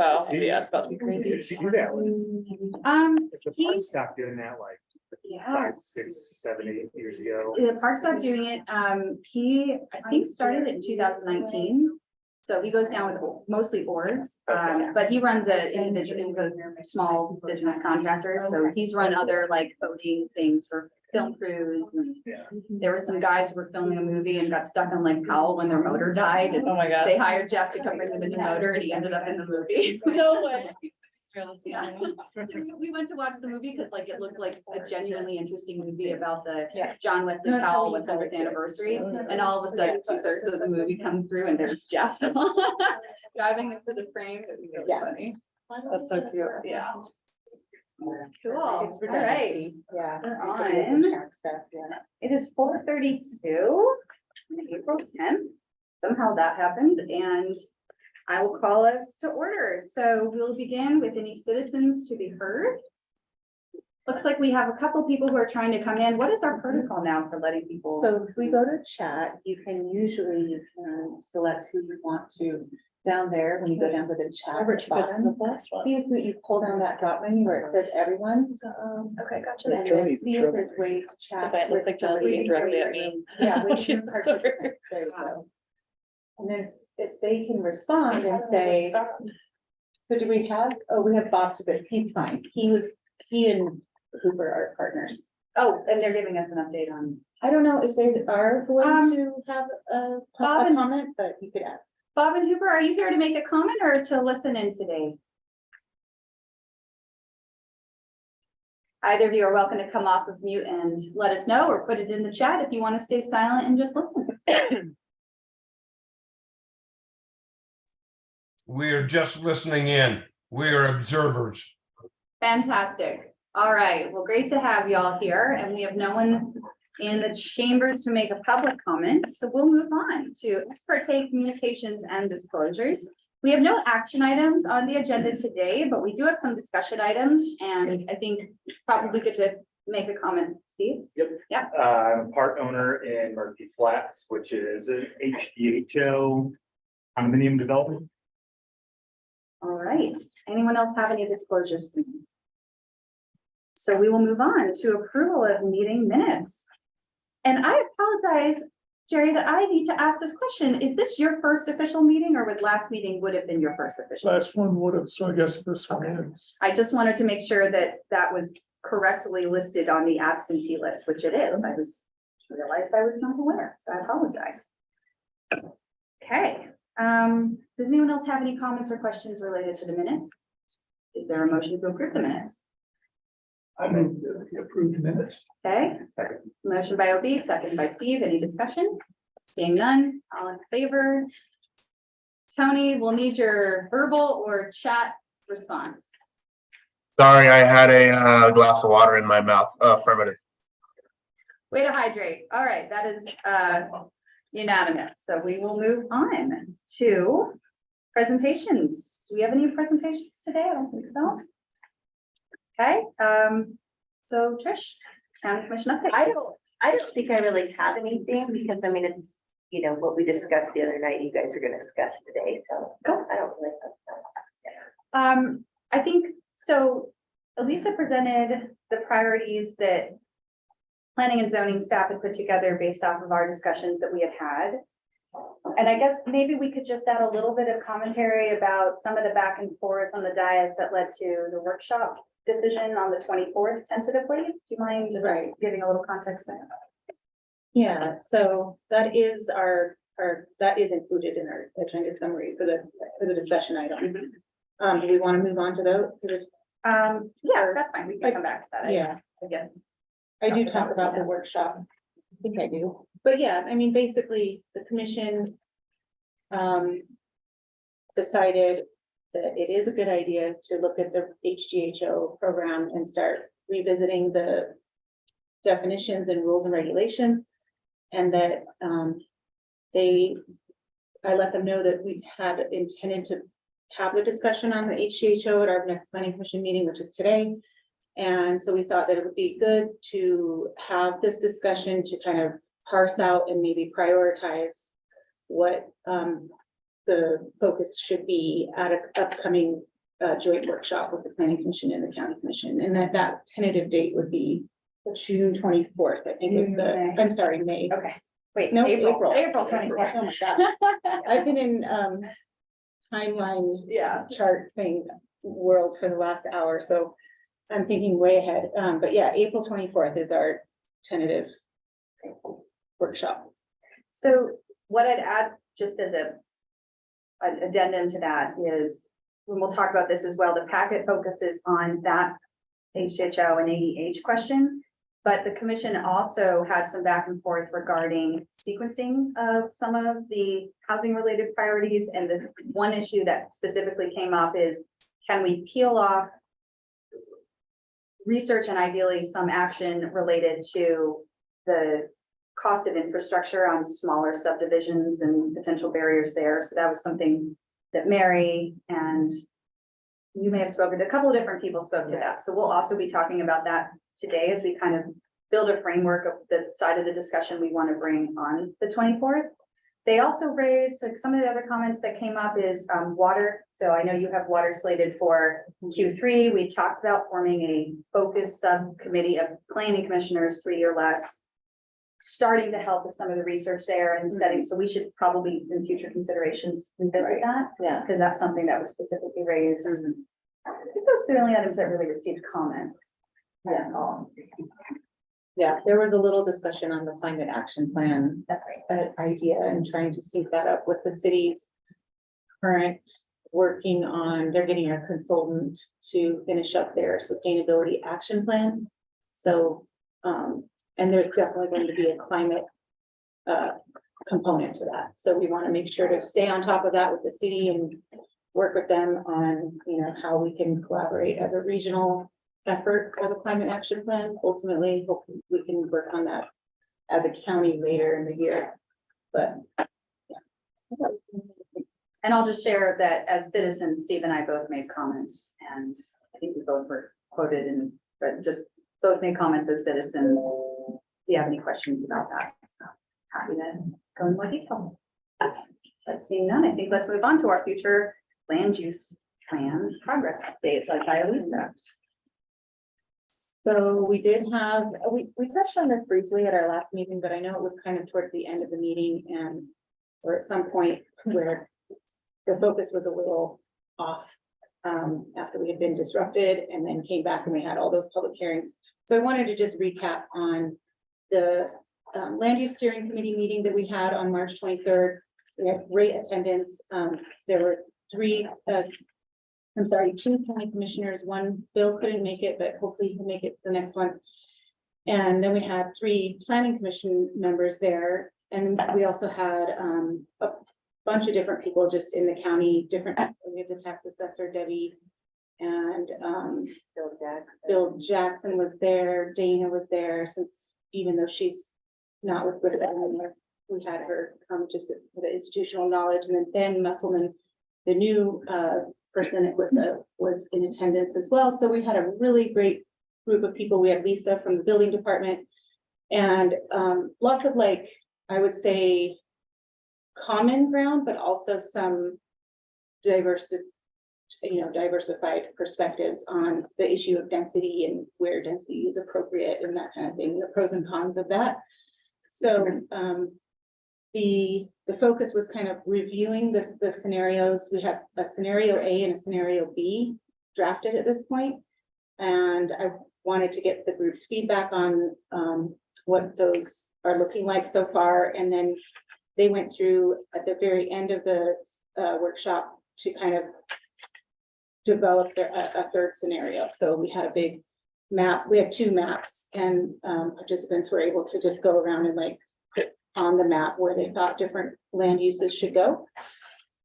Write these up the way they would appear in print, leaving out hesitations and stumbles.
Wow, yeah, it's about to be crazy. Did she do that? Because the park stopped doing that like Yeah. 5, 6, 7, 8 years ago. The park stopped doing it. He, I think, started it in 2019. So he goes down with mostly oars, but he runs he's a small business contractor. So he's run other like boating things for film crews. And there were some guys who were filming a movie and got stuck on Lake Powell when their motor died. And Oh my god. they hired Jeff to come bring them a new motor and he ended up in the movie. No way. Yeah. So we went to watch the movie because like it looked like a genuinely interesting movie about the John Wesley Powell 100th anniversary. And all of a sudden 2/3 of the movie comes through and there's Jeff driving into the frame. It was really funny. That's so cute. Yeah. Cool. All It's right. redundancy. Yeah. We're It's a bit of on. track stuff, yeah. It is 4:32, April 10th. Somehow that happened and I will call us to order. So we'll begin with any citizens to be heard. Looks like we have a couple people who are trying to come in. What is our protocol now for letting people? So if we go to chat, you can usually select who you want to down there when you go down to the chat. at the bottom. See if you pull down that drop menu where it says everyone. Okay, gotcha. And then see if there's ways to chat. If I look like John looking directly at me. Yeah. with She's participants. There you go. And then if they can respond and say, so do we have, we have Bob, but he's fine. He and Hooper are partners. Oh, and they're giving us an update on. I don't know if they are going to have a Bob and- comment, but you could ask. Bob and Hooper, are you here to make a comment or to listen in today? Either of you are welcome to come off of mute and let us know or put it in the chat if you want to stay silent and just listen. We are just listening in. We are observers. Fantastic. All right. Well, great to have you all here and we have no one in the chambers to make a public comment. So we'll move on to ex parte communications and disclosures. We have no action items on the agenda today, but we do have some discussion items and I think probably good to make a comment. Steve? Yep. Yeah. I'm a part owner in Murphy Flats, which is an HDHO condominium development. All right. Anyone else have any disclosures? So we will move on to approval of meeting minutes. And I apologize, Jerry, that I need to ask this question. Is this your first official meeting or would last meeting would have been your first official? Last one would have, so I guess this one is. I just wanted to make sure that that was correctly listed on the absentee list, which it is. I realized I was not aware, so I apologize. Okay. Does anyone else have any comments or questions related to the minutes? Is there a motion to approve the minutes? I move the approved minutes. Okay, Second. motion by OB, second by Steve. Any discussion? Seeing none, all in favor? Tony, we'll need your verbal or chat response. Sorry, I had a glass of water in my mouth. Affirmative. Way to hydrate. All right, that is unanimous. So we will move on to presentations. Do we have any presentations today? I don't think so. Okay, so Trish, County Commission update. I don't think I really have anything because I mean, it's, you know, what we discussed the other night, you guys are gonna discuss today, so I don't really have. I think, so Elisa presented the priorities that planning and zoning staff had put together based off of our discussions that we had had. And I guess maybe we could just add a little bit of commentary about some of the back and forth on the dais that led to the workshop decision on the 24th tentatively. Do you mind just giving a little context there? Yeah, so that is that is included in our agenda summary for the discussion item. Do we want to move on to those? Yeah, that's fine. We can come back to that. Yeah, I guess. I do talk about the workshop. I think I do. But yeah, I mean, basically, the commission decided that it is a good idea to look at the HGHO program and start revisiting the definitions and rules and regulations. And that I let them know that we had intended to have the discussion on the HGHO at our next planning commission meeting, which is today. And so we thought that it would be good to have this discussion to kind of parse out and maybe prioritize what the focus should be at an upcoming joint workshop with the planning commission and the county commission, and that tentative date would be June 24th, I think is May. I'm sorry, May. Okay, wait, No, April April. 24th. Oh my gosh. I've been in timeline Yeah. chart thing world for the last hour, so I'm thinking way ahead. But yeah, April 24th is our tentative workshop. So what I'd add, just as an addendum to that is, when we'll talk about this as well, the packet focuses on that HHO and ADH question. But the commission also had some back and forth regarding sequencing of some of the housing related priorities. And the one issue that specifically came up is, can we peel off research and ideally some action related to the cost of infrastructure on smaller subdivisions and potential barriers there. So that was something that Mary and you may have spoken to, a couple of different people spoke to that. So we'll also be talking about that today as we kind of build a framework of the side of the discussion we want to bring on the 24th. They also raised, like, some of the other comments that came up is water. So I know you have water slated for Q3. We talked about forming a focus subcommittee of planning commissioners, 3 or less, starting to help with some of the research there and setting. So we should probably in future considerations revisit that. Yeah. Because that's something that was specifically raised. I think those are the only items that really received comments. Yeah. Yeah, there was a little discussion on the climate action plan That's right. idea and trying to sync that up with the city's current working on, they're getting a consultant to finish up their sustainability action plan. So, and there's definitely going to be a climate component to that. So we want to make sure to stay on top of that with the city and work with them on, you know, how we can collaborate as a regional effort for the climate action plan. Ultimately, hopefully we can work on that as a county later in the year. But yeah. And I'll just share that as citizens, Steve and I both made comments, and I think we both were quoted and, but just both made comments as citizens. If you have any questions about that, happy to go in more detail. Let's see none. I think let's move on to our future land use plan progress updates, like I always said. So we did have, we touched on this briefly at our last meeting, but I know it was kind of towards the end of the meeting and, or at some point where the focus was a little off after we had been disrupted and then came back and we had all those public hearings. So I wanted to just recap on the land use steering committee meeting that we had on March 23rd. We had great attendance. There were two county commissioners. One, Bill couldn't make it, but hopefully he can make it the next one. And then we had 3 planning commission members there. And we also had a bunch of different people just in the county, different, we had the tax assessor, Debbie, and Bill Jackson was there, Dana was there, since even though she's not with us anymore, we had her come just for the institutional knowledge. And then Ben Musselman, the new person was in attendance as well. So we had a really great group of people. We had Lisa from the building department and lots of, like, I would say, common ground, but also some diversified perspectives on the issue of density and where density is appropriate and that kind of thing, the pros and cons of that. So the focus was kind of reviewing the scenarios. We have a scenario A and a scenario B drafted at this point. And I wanted to get the group's feedback on what those are looking like so far. And then they went through at the very end of the workshop to kind of develop a third scenario. So we had a big map. We had 2 maps and participants were able to just go around and like put on the map where they thought different land uses should go.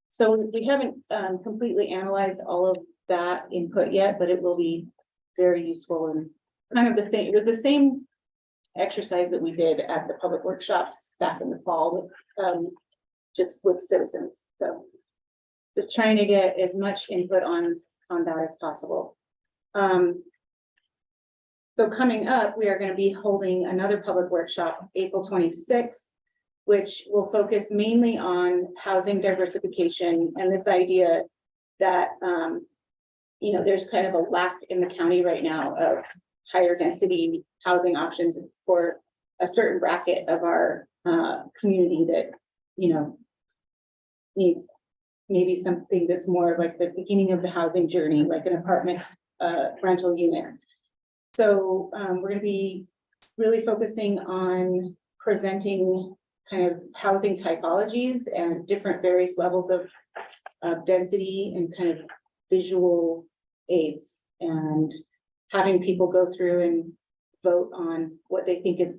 So we haven't completely analyzed all of that input yet, but it will be very useful and kind of the same. It was the same exercise that we did at the public workshops back in the fall with just with citizens. So just trying to get as much input on that as possible. So coming up, we are going to be holding another public workshop April 26th which will focus mainly on housing diversification and this idea that, you know, there's kind of a lack in the county right now of higher density housing options for a certain bracket of our community that, you know, needs maybe something that's more like the beginning of the housing journey, like an apartment rental unit. So we're gonna be really focusing on presenting kind of housing typologies and different various levels of density and kind of visual aids, and having people go through and vote on what they think is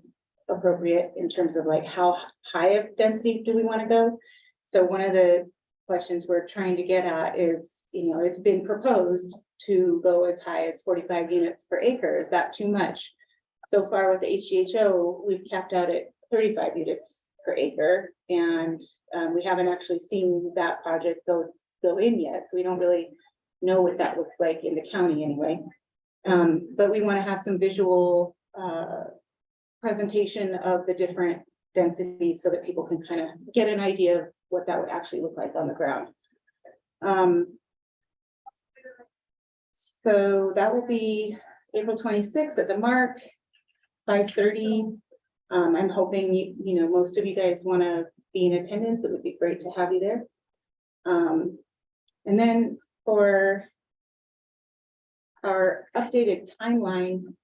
appropriate in terms of like how high of density do we want to go. So one of the questions we're trying to get at is, you know, it's been proposed to go as high as 45 units per acre. Is that too much? So far with the HDHO, we've capped out at 35 units per acre, and we haven't actually seen that project go in yet, so we don't really know what that looks like in the county anyway. But we want to have some visual presentation of the different densities so that people can kind of get an idea of what that would actually look like on the ground. So that will be April 26th at the Mark, 5:30. I'm hoping you know, most of you guys want to be in attendance. It would be great to have you there. And then for our updated timeline,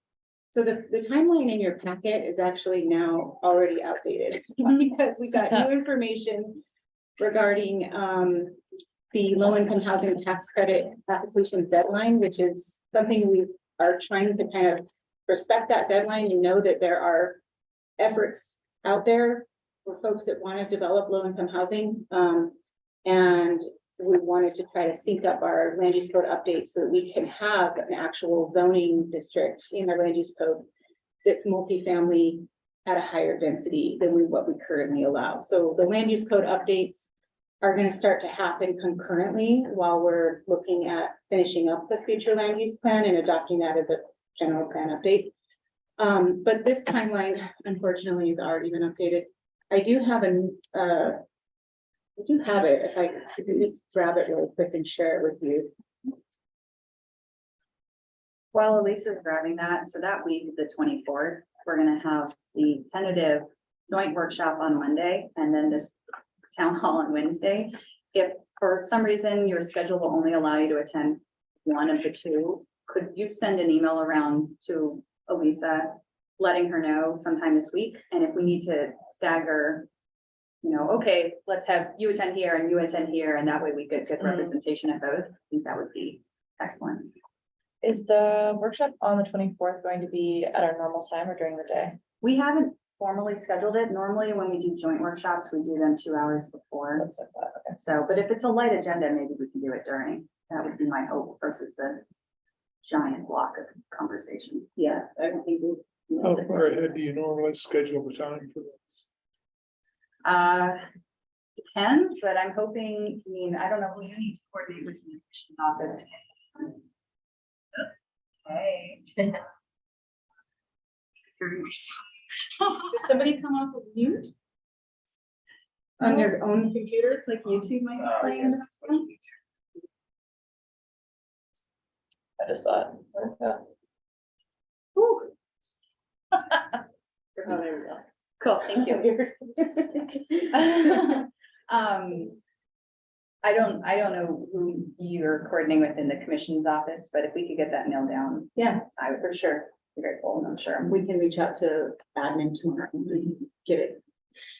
so the timeline in your packet is actually now already outdated because we got new information regarding the low-income housing tax credit application deadline, which is something we are trying to kind of respect that deadline. You know that there are efforts out there for folks that want to develop low-income housing, and we wanted to try to sync up our land use code updates so that we can have an actual zoning district in our land use code that's multifamily at a higher density than what we currently allow. So the land use code updates are going to start to happen concurrently while we're looking at finishing up the future land use plan and adopting that as a general plan update. But this timeline, unfortunately, has already been updated. I do have it. If I could just grab it really quick and share it with you. While Elisa's grabbing that, so that week, the 24th, we're gonna have the tentative joint workshop on Monday and then this town hall on Wednesday. If for some reason your schedule will only allow you to attend one of the two, could you send an email around to Elisa, letting her know sometime this week? And if we need to stagger, you know, okay, let's have you attend here and you attend here, and that way we could get representation at both. I think that would be excellent. Is the workshop on the 24th going to be at our normal time or during the day? We haven't formally scheduled it. Normally, when we do joint workshops, we do them 2 hours before. That's what I thought, okay. So, but if it's a light agenda, maybe we can do it during. That would be my hope versus the giant block of conversation. Yeah, I don't think we. How far ahead do you normally schedule the time for this? Depends, but I'm hoping, I mean, I don't know who you need to coordinate with the admissions office. Hey. Did somebody come off of mute? On their own computer, like YouTube might be playing something? I just thought. Whew. Oh, there we go. Cool, thank you. I don't know who you're coordinating with in the commission's office, but if we could get that nailed down, Yeah, I would for sure be grateful, and I'm sure. we can reach out to admin tomorrow and get it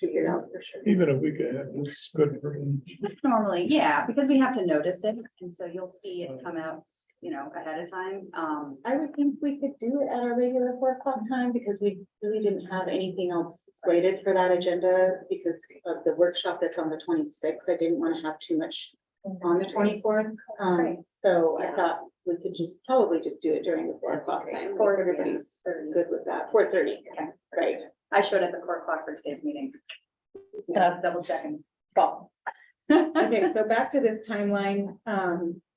figured out for sure. Even a week ahead is good for me. Normally, yeah, because we have to notice it, and so you'll see it come out, you know, ahead of time. I would think we could do it at our regular 4 o'clock time because we really didn't have anything else slated for that agenda because of the workshop that's on the 26th. I didn't want to have too much on the 24th. great. So I Yeah. thought we could probably just do it during the 4 o'clock time. If everybody's good with that. 4:30. Okay. Right. I showed up at 4 o'clock for today's meeting. Double checking. Fall. Okay, so back to this timeline.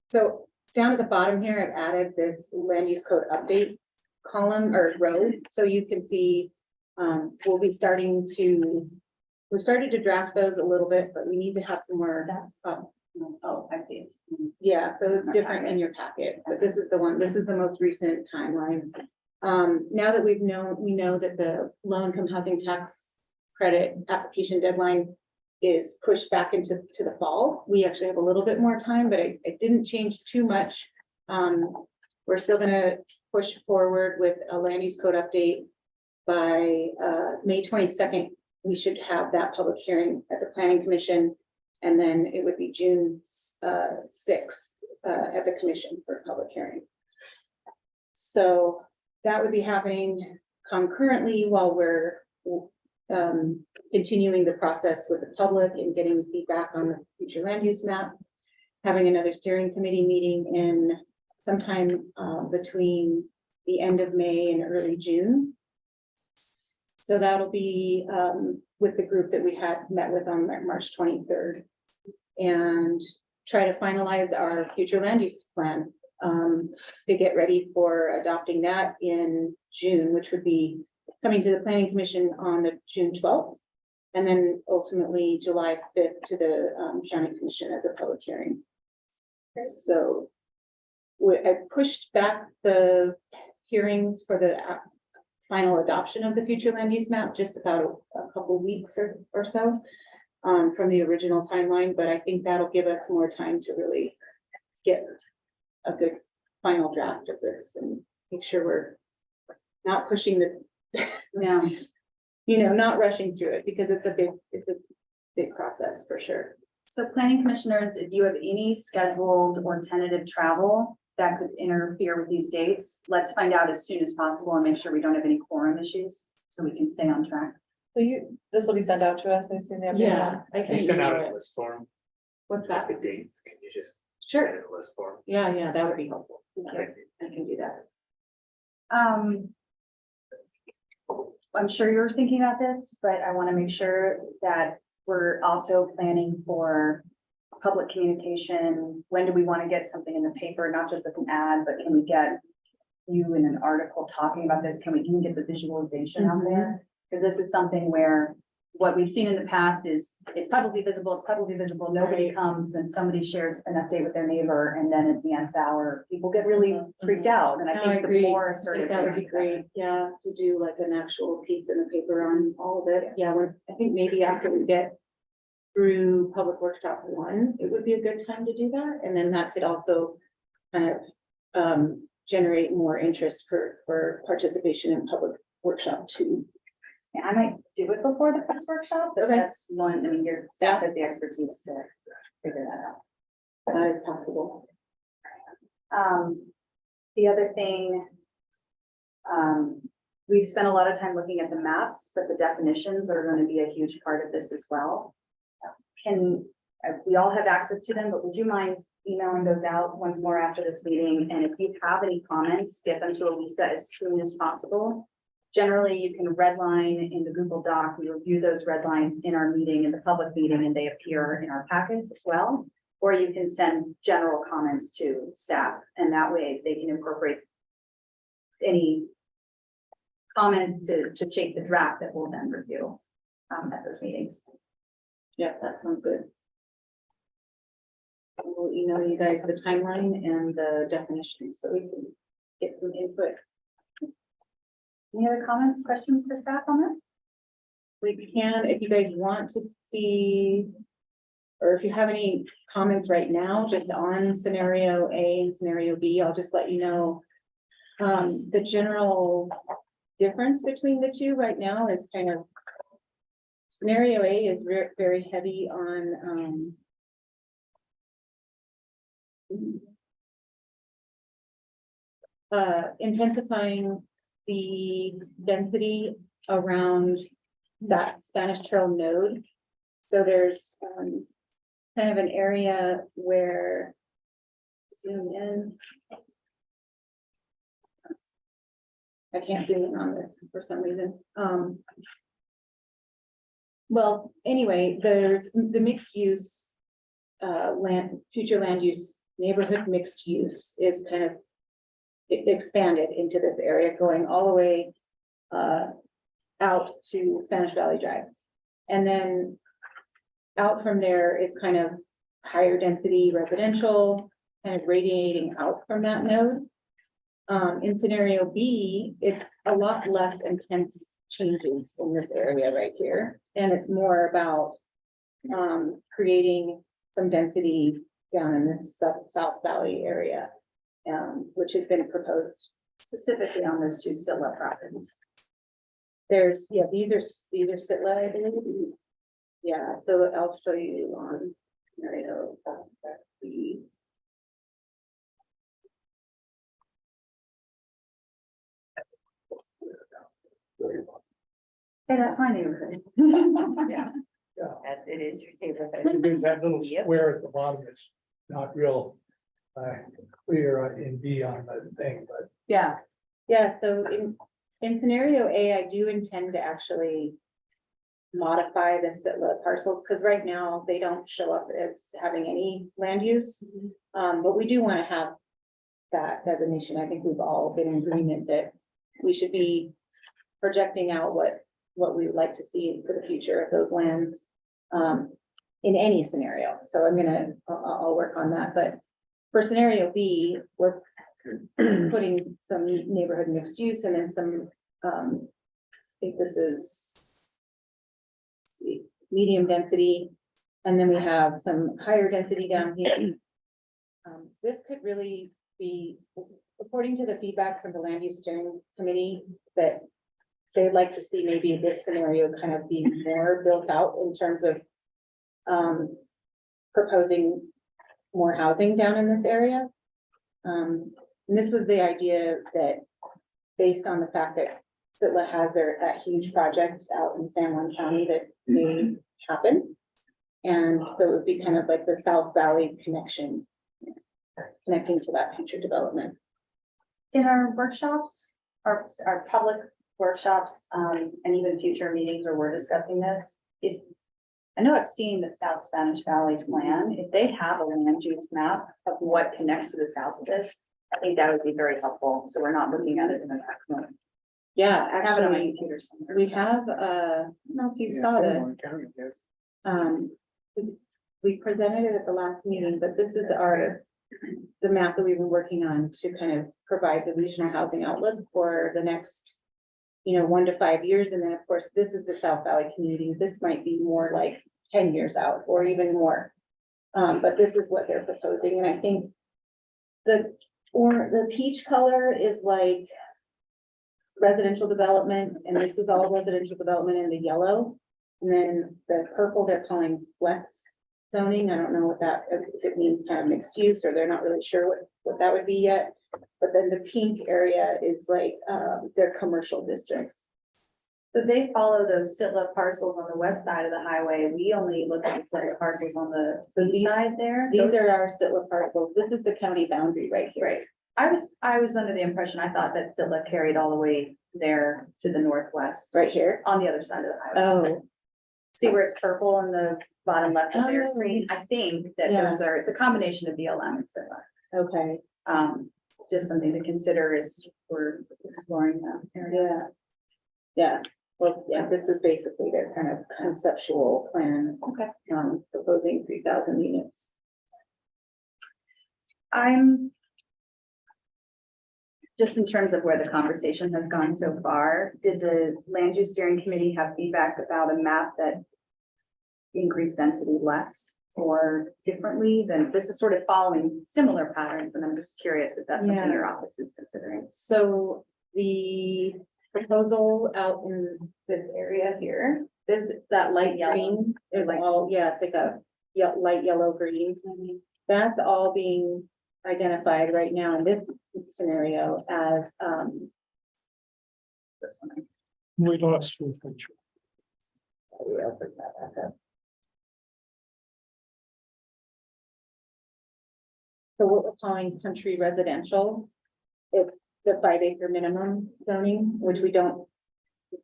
So down at the bottom here, I've added this land use code update column or row, so you can see, we'll be starting to we started to draft those a little bit, but we need to have some more. That's, oh, I see. It's Yeah, so it's Our different in packet. your packet, but this is the one, this is the most recent timeline. Now that we know that the low income housing tax credit application deadline is pushed back into the fall. We actually have a little bit more time, but it didn't change too much. We're still gonna push forward with a land use code update. By May 22nd, we should have that public hearing at the planning commission. And then it would be June 6th at the commission for a public hearing. So that would be happening concurrently while we're continuing the process with the public and getting feedback on the future land use map. Having another steering committee meeting in sometime between the end of May and early June. So that'll be with the group that we had met with on March 23rd. And try to finalize our future land use plan to get ready for adopting that in June, which would be coming to the planning commission on the June 12th. And then ultimately July 5th to the county commission as a public hearing. So I pushed back the hearings for the final adoption of the future land use map, just about a couple weeks or so from the original timeline, but I think that'll give us more time to really get a good final draft of this and make sure we're not pushing the, Yeah. not rushing through it, because it's a big process for sure. So planning commissioners, if you have any scheduled or tentative travel that could interfere with these dates, let's find out as soon as possible and make sure we don't have any quorum issues so we can stay on track. So this will be sent out to us, I assume. I Can can you send out email a it. list form? What's that? The dates, can you just Sure. edit a list form? Yeah, that would be helpful. Thank you. I can do that. I'm sure you're thinking about this, but I want to make sure that we're also planning for public communication. When do we want to get something in the paper, not just as an ad, but can we get you in an article talking about this? Can we even get the visualization out there? Because this is something where what we've seen in the past is it's publicly visible, nobody comes, then somebody shares an update with their neighbor, and then at the end of the hour, people get really freaked out, and I No, I think the agree. more I think assertive. that would be great, yeah, to do like an actual piece in the paper on all of it. Yeah, I think maybe after we get through Public Workshop 1, it would be a good time to do that. And then that could also kind of generate more interest for participation in Public Workshop 2. Yeah, I might do it before the first workshop, but Okay. that's one, I mean, your staff has the expertise to figure that out. That is possible. The other thing, we've spent a lot of time looking at the maps, but the definitions are going to be a huge part of this as well. We all have access to them, but would you mind emailing those out once more after this meeting? And if you have any comments, get them to Elisa as soon as possible. Generally, you can redline in the Google Doc. We review those red lines in our meeting, in the public meeting, and they appear in our packets as well. Or you can send general comments to staff, and that way they can incorporate any comments to shape the draft that we'll then review at those meetings. Yeah, that sounds good. We'll email you guys the timeline and the definitions so we can get some input. Any other comments, questions for staff on this? We can, if you guys want to see, or if you have any comments right now, just on scenario A and scenario B, I'll just let you know. The general difference between the two right now is kind of, scenario A is very heavy on, intensifying the density around that Spanish Trail node. So there's kind of an area where, zoom in. I can't zoom in on this for some reason. Well, anyway, there's the mixed use future land use, neighborhood mixed use is kind of expanded into this area, going all the way out to Spanish Valley Drive. And then out from there, it's kind of higher density residential, kind of radiating out from that node. In scenario B, it's a lot less intense changes in this area right here. And it's more about creating some density down in this South Valley area, which has been proposed. Specifically on those two Scylla properties. There's, yeah, these are Sitla, I believe. Yeah, so I'll show you on scenario B. Hey, that's my neighborhood. Yes, it is your neighborhood. There's that little Yep. square at the bottom that's not real clear in B on the thing, but Yeah, so in scenario A, I do intend to actually modify the Sitla parcels, because right now they don't show up as having any land use. But we do want to have that designation. I think we've all been in agreement that we should be projecting out what we would like to see for the future of those lands in any scenario. So I'll work on that, but for scenario B, we're putting some neighborhood mixed use and then some, I think this is medium density, and then we have some higher density down here. This could really be, according to the feedback from the land use steering committee, that they'd like to see maybe this scenario kind of be more built out in terms of proposing more housing down in this area. And this was the idea that, based on the fact that Sitla has that huge project out in San Juan County that may happen. And so it would be kind of like the South Valley connection, connecting to that future development. In our workshops, our public workshops, and even future meetings where we're discussing this, I know I've seen the South Spanish Valley plan. If they have a land use map of what connects to the south of this, I think that would be very helpful. So we're not looking at it in a vacuum. Yeah, I have it on my actually, computer somewhere. we have, I don't know if you saw this. We presented it at the last meeting, but this is the map that we've been working on to kind of provide the regional housing outlook for the next, 1 to 5 years. And then, of course, this is the South Valley community. This might be more like 10 years out or even more. But this is what they're proposing. And I think the peach color is like residential development, and this is all residential development in the yellow. And then the purple, they're calling flex zoning. I don't know if it means kind of mixed use, or they're not really sure what that would be yet. But then the pink area is like, their commercial districts. So they follow those Sitla parcels on the west side of the highway. We only look at the Sitla parcels on the east side there. These are our Sitla parcels. This is the county boundary right here. Right. I was under the impression, I thought that Sitla carried all the way there to the northwest, Right here. on the other side of the highway. Oh, See where it's purple on the bottom left of their Oh. screen? I think that Yeah. it's a combination of BLM and Sitla. okay. Just something to consider as we're exploring that area. Yeah. Well, yeah, this is basically their kind of conceptual plan. Okay. Proposing 3,000 units. I'm just in terms of where the conversation has gone so far, did the land use steering committee have feedback about a map that increased density less or differently than, this is sort of following similar patterns, and I'm just curious if that's something Yeah. your office is considering. So the proposal out in this area here, that light Yellow. green is Light- all, yeah, it's like a light yellow green. That's all being identified right now in this scenario as, This one. we lost full picture. I'll bring that back up. So what we're calling country residential, it's the 5 acre minimum zoning, which we don't,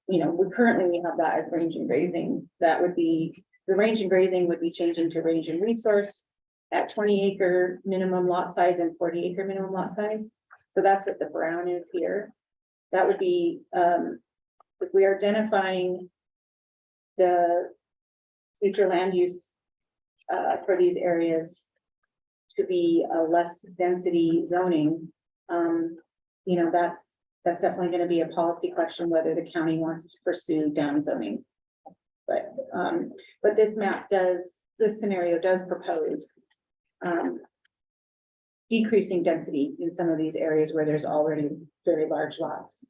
we currently have that as range and grazing. That would be, the range and grazing would be changing to range and resource at 20 acre minimum lot size and 40 acre minimum lot size. So that's what the brown is here. That would be, if we are identifying the future land use for these areas to be a less density zoning, you know, that's definitely gonna be a policy question, whether the county wants to pursue down zoning. But this map does, this scenario does propose decreasing density in some of these areas where there's already very large lots.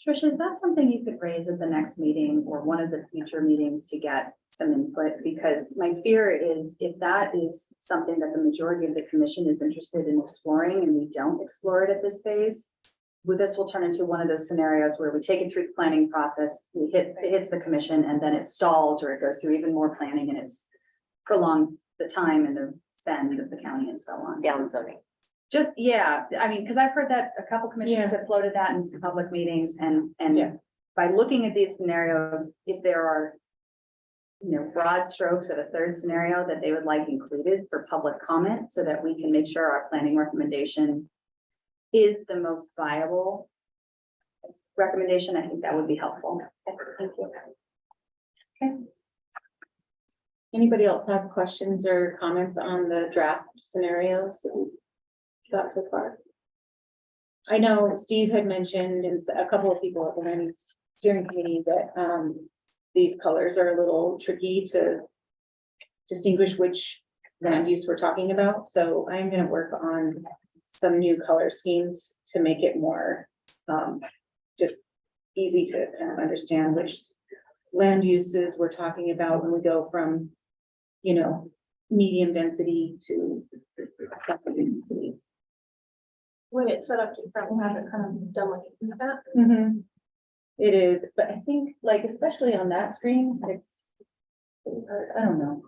Tricia, is that something you could raise at the next meeting or one of the future meetings to get some input? Because my fear is if that is something that the majority of the commission is interested in exploring and we don't explore it at this phase, this will turn into one of those scenarios where we take it through the planning process, it hits the commission and then it stalls or it goes through even more planning and it's prolongs the time and the spend of the county and so on. Down zoning. Just, yeah, I mean, because I've heard that a couple commissioners have floated that in some public meetings and Yeah. by looking at these scenarios, if there are, you know, broad strokes of a third scenario that they would like included for public comment so that we can make sure our planning recommendation is the most viable recommendation, I think that would be helpful. Thank you. Anybody else have questions or comments on the draft scenarios that we've got so far? I know Steve had mentioned, and a couple of people at the land steering committee, that these colors are a little tricky to distinguish which land use we're talking about. So I'm gonna work on some new color schemes to make it more just easy to kind of understand which land uses we're talking about when we go from, you know, medium density to secondary density. When it's set up to probably have it kind of done like that. Mm-hmm. It is, but I think like, especially on that screen, it's, I don't know.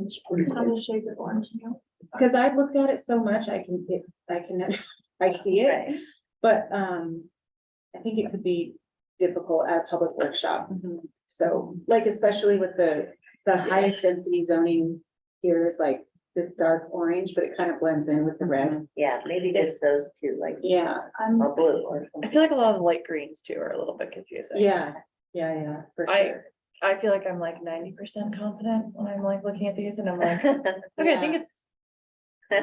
It's pretty How many close. shades of orange, you know? Because I've looked at it so much, I see it, Right. but I think it could be difficult at a public workshop. So like, especially with the highest density zoning here is like this dark orange, but it kind of blends in with the red. Yeah, maybe just those two, like, Yeah, or blue or I something. feel like a lot of the light greens too are a little bit confusing. yeah, for sure. I feel like I'm like 90% confident when I'm like looking at these and I'm like, okay, I think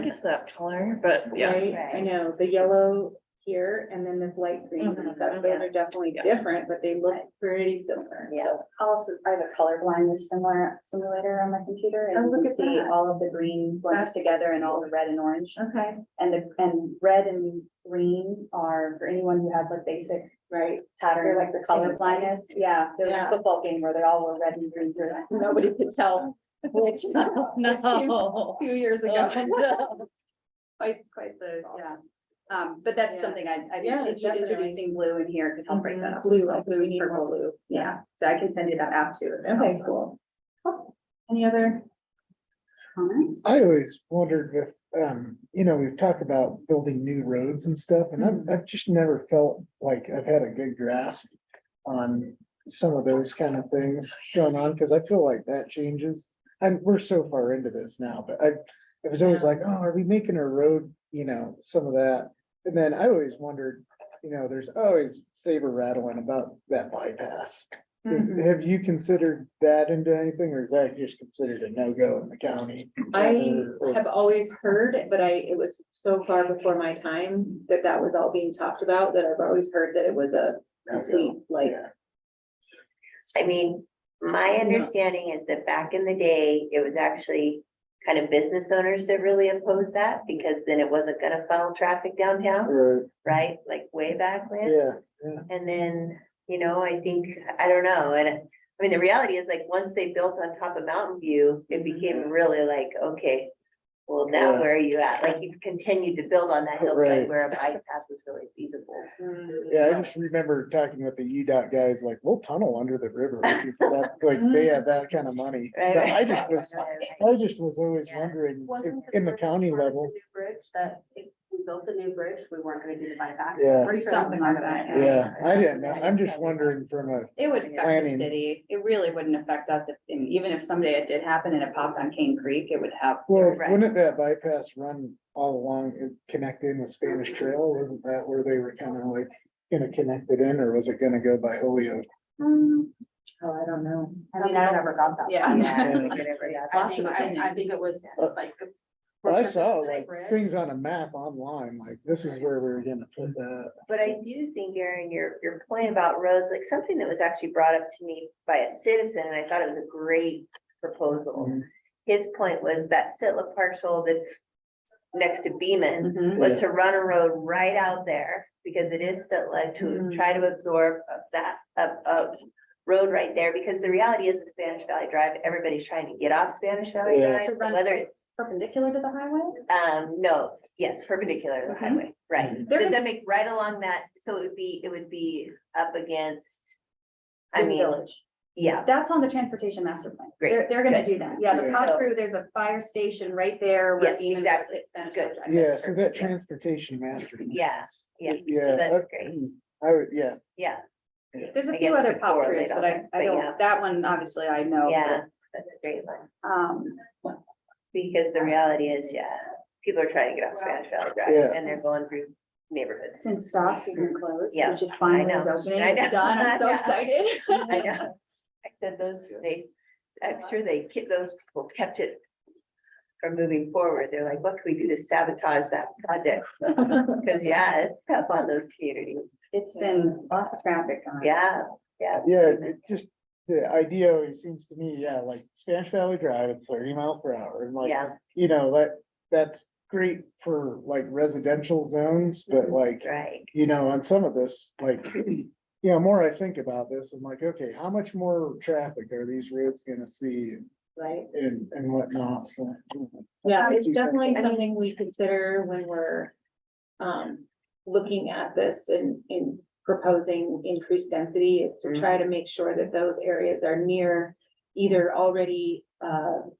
it's that color, but yeah. Right, I know, the yellow here and then this light green, Mhm, those are definitely Yeah. different, but they look pretty similar. Yeah. So, Also, I have a color blindness simulator on my computer Oh, and you look can at see that. all of the green blends That's- together and all the red and orange. okay, And red and green are for anyone who has like basic right. pattern, They're like like the the color same. blindness. Yeah, there was Yeah. a football game where they all were red and green. Nobody could tell which. No. Few years ago. Quite the, yeah. But that's Yeah. something I Yeah, think definitely. introducing blue in here could help break that up. Blue, like we Blues, need more purples. blue. Yeah, so I can send you that app too. if it Okay, helps. cool. Any other comments? I always wondered if, you know, we've talked about building new roads and stuff, and I've just never felt like I've had a good grasp on some of those kind of things going on, because I feel like that changes. And we're so far into this now, but it was always like, oh, are we making a road, you know, some of that. And then I always wondered, you know, there's always saber rattling about that bypass. Have you considered that into anything, or is that just considered a no-go in the county? I Or- have always heard, but it was so far before my time that was all being talked about, that I've always heard that it was a complete, like, Yeah. I mean, my understanding is that back in the day, it was actually kind of business owners that really opposed that, because then it wasn't gonna funnel traffic downtown, Right, right? Like way back when. yeah, And then, you know, I think, I don't know, and I mean, the reality is like, once they built on top of Mountain View, it became really like, okay. Well, now Yeah. where are you at? Like, you've continued to build on that hillside Right. where a bypass was really feasible. yeah, I just remember talking with the UDOT guys, like, we'll tunnel under the river. Like, they have that kind of money. Right, But right. I just was always Yeah. wondering, Wasn't in the county level, New bridge that if we built a new bridge, we weren't gonna do the bypass. Yeah. Pretty sure something like that. yeah, I didn't know, I'm just wondering from a, It would affect the Planning. city. It really wouldn't affect us if, and even if someday it did happen and it popped on Cane Creek, it would have. well, Right. wouldn't that bypass run all along and connect in with Spanish Trail? Wasn't that where they were kind of like gonna connect it in, or was it gonna go by Holyoke? Oh, I don't know. I mean, I never got that. Yeah. Yeah. I think it was like. I saw like Spread. things on a map online, like this is where we were gonna put that. But I do think, Aaron, your point about roads, like something that was actually brought up to me by a citizen, and I thought it was a great proposal. Mhm. His point was that Sitla parcel that's next to Beaman Mhm. was to run a road right out there, because it is Sitla, to Mhm. try to absorb of that, of road right there, because the reality is with Spanish Valley Drive, everybody's trying to get off Spanish Valley Yeah. Drive, To so run whether it's, Perpendicular to the highway? no, yes, perpendicular to the Mhm. highway, right? They're Does gonna- that make right along that, so it would be up against, I The mean, village. yeah, That's on the transportation master plan. Great, They're gonna good. do that. Yeah, the Yeah. pop through, there's a fire station right there. where Yes, Beaman exactly. hits Spanish Good. Valley Drive. Yeah, so that perfect, yeah. transportation master. Yeah, yeah, so Yeah, that's okay. great. I would, yeah, Yeah, There's a I few guess other to pop correlate throughs, on but that, I but don't, yeah. that one, obviously, I know. yeah, that's a great one, but, Um, because the reality is, yeah, people are trying to get off Spanish Valley Drive, Yeah. and they're going through neighborhoods. since Stops has been closed, Yeah, which it finally I is know. opening, I know. it's done, I'm so I know. excited. I know, I said I'm sure those people kept it from moving forward, they're like, what can we do to sabotage that project? Because, yeah, it's tough on those communities, It's been lots of traffic on it. yeah, yeah, it just, the idea always seems to me, yeah, like Spanish Valley Drive, it's 30 miles per hour, and like, Yeah. you know, that's great for like residential zones, but like, right, you know, on some of this, like, you know, more I think about this, I'm like, okay, how much more traffic are these roads gonna see Right. and whatnot, so. Yeah, it's Two cents. definitely something we consider when we're looking at this and in proposing increased density is to try to make sure that those areas are near either already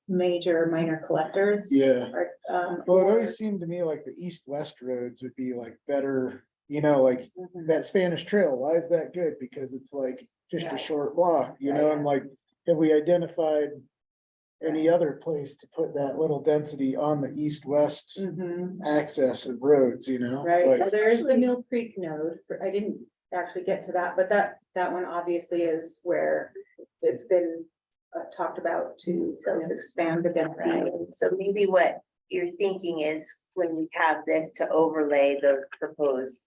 major minor collectors. Yeah, Or well, it or- always seemed to me like the east-west roads would be like better, you know, like that Spanish Trail, why is that good? Because it's like just a Right. short walk, you know, and like, have we identified any other place to put that little density on the east-west Mhm. access of roads, you know? Right, Like, well, there is the Mill Creek node, I didn't actually get to that, but that one obviously is where it's been talked about to expand the density. right, so maybe what you're thinking is when we have this to overlay the proposed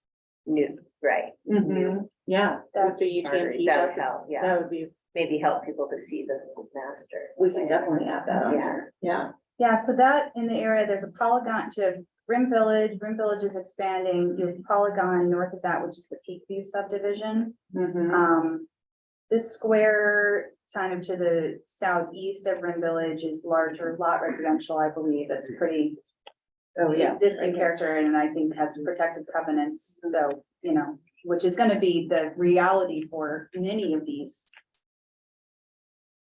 new, right? Mhm. Yeah, with the UTMP, That would help, yeah, that would be, maybe help people to see the master. we can definitely add that on Yeah. there, yeah. Yeah, so that in the area, there's a polygon to Rim Village is expanding, you have Polygon north of that, which is the Peak View subdivision. This square kind of to the southeast of Rim Village is larger lot residential, I believe, that's pretty. Oh, yeah. Existing character and I think has protected covenants, so, you know, which is gonna be the reality for many of these.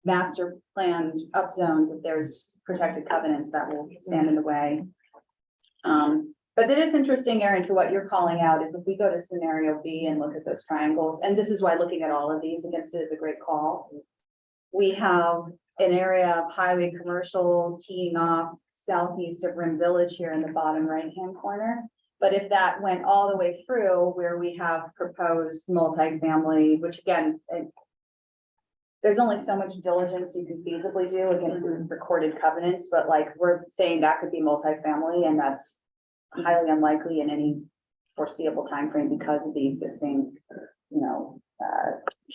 Master planned up zones, if there's protected covenants that will stand in the way. But it is interesting, Erin, to what you're calling out is if we go to scenario B and look at those triangles, and this is why looking at all of these against it is a great call. We have an area of highway commercial teeing off southeast of Rim Village here in the bottom right-hand corner. But if that went all the way through where we have proposed multifamily, which again, there's only so much diligence you can feasibly do against the recorded covenants, but like we're saying that could be multifamily and that's highly unlikely in any foreseeable timeframe because of the existing, you know,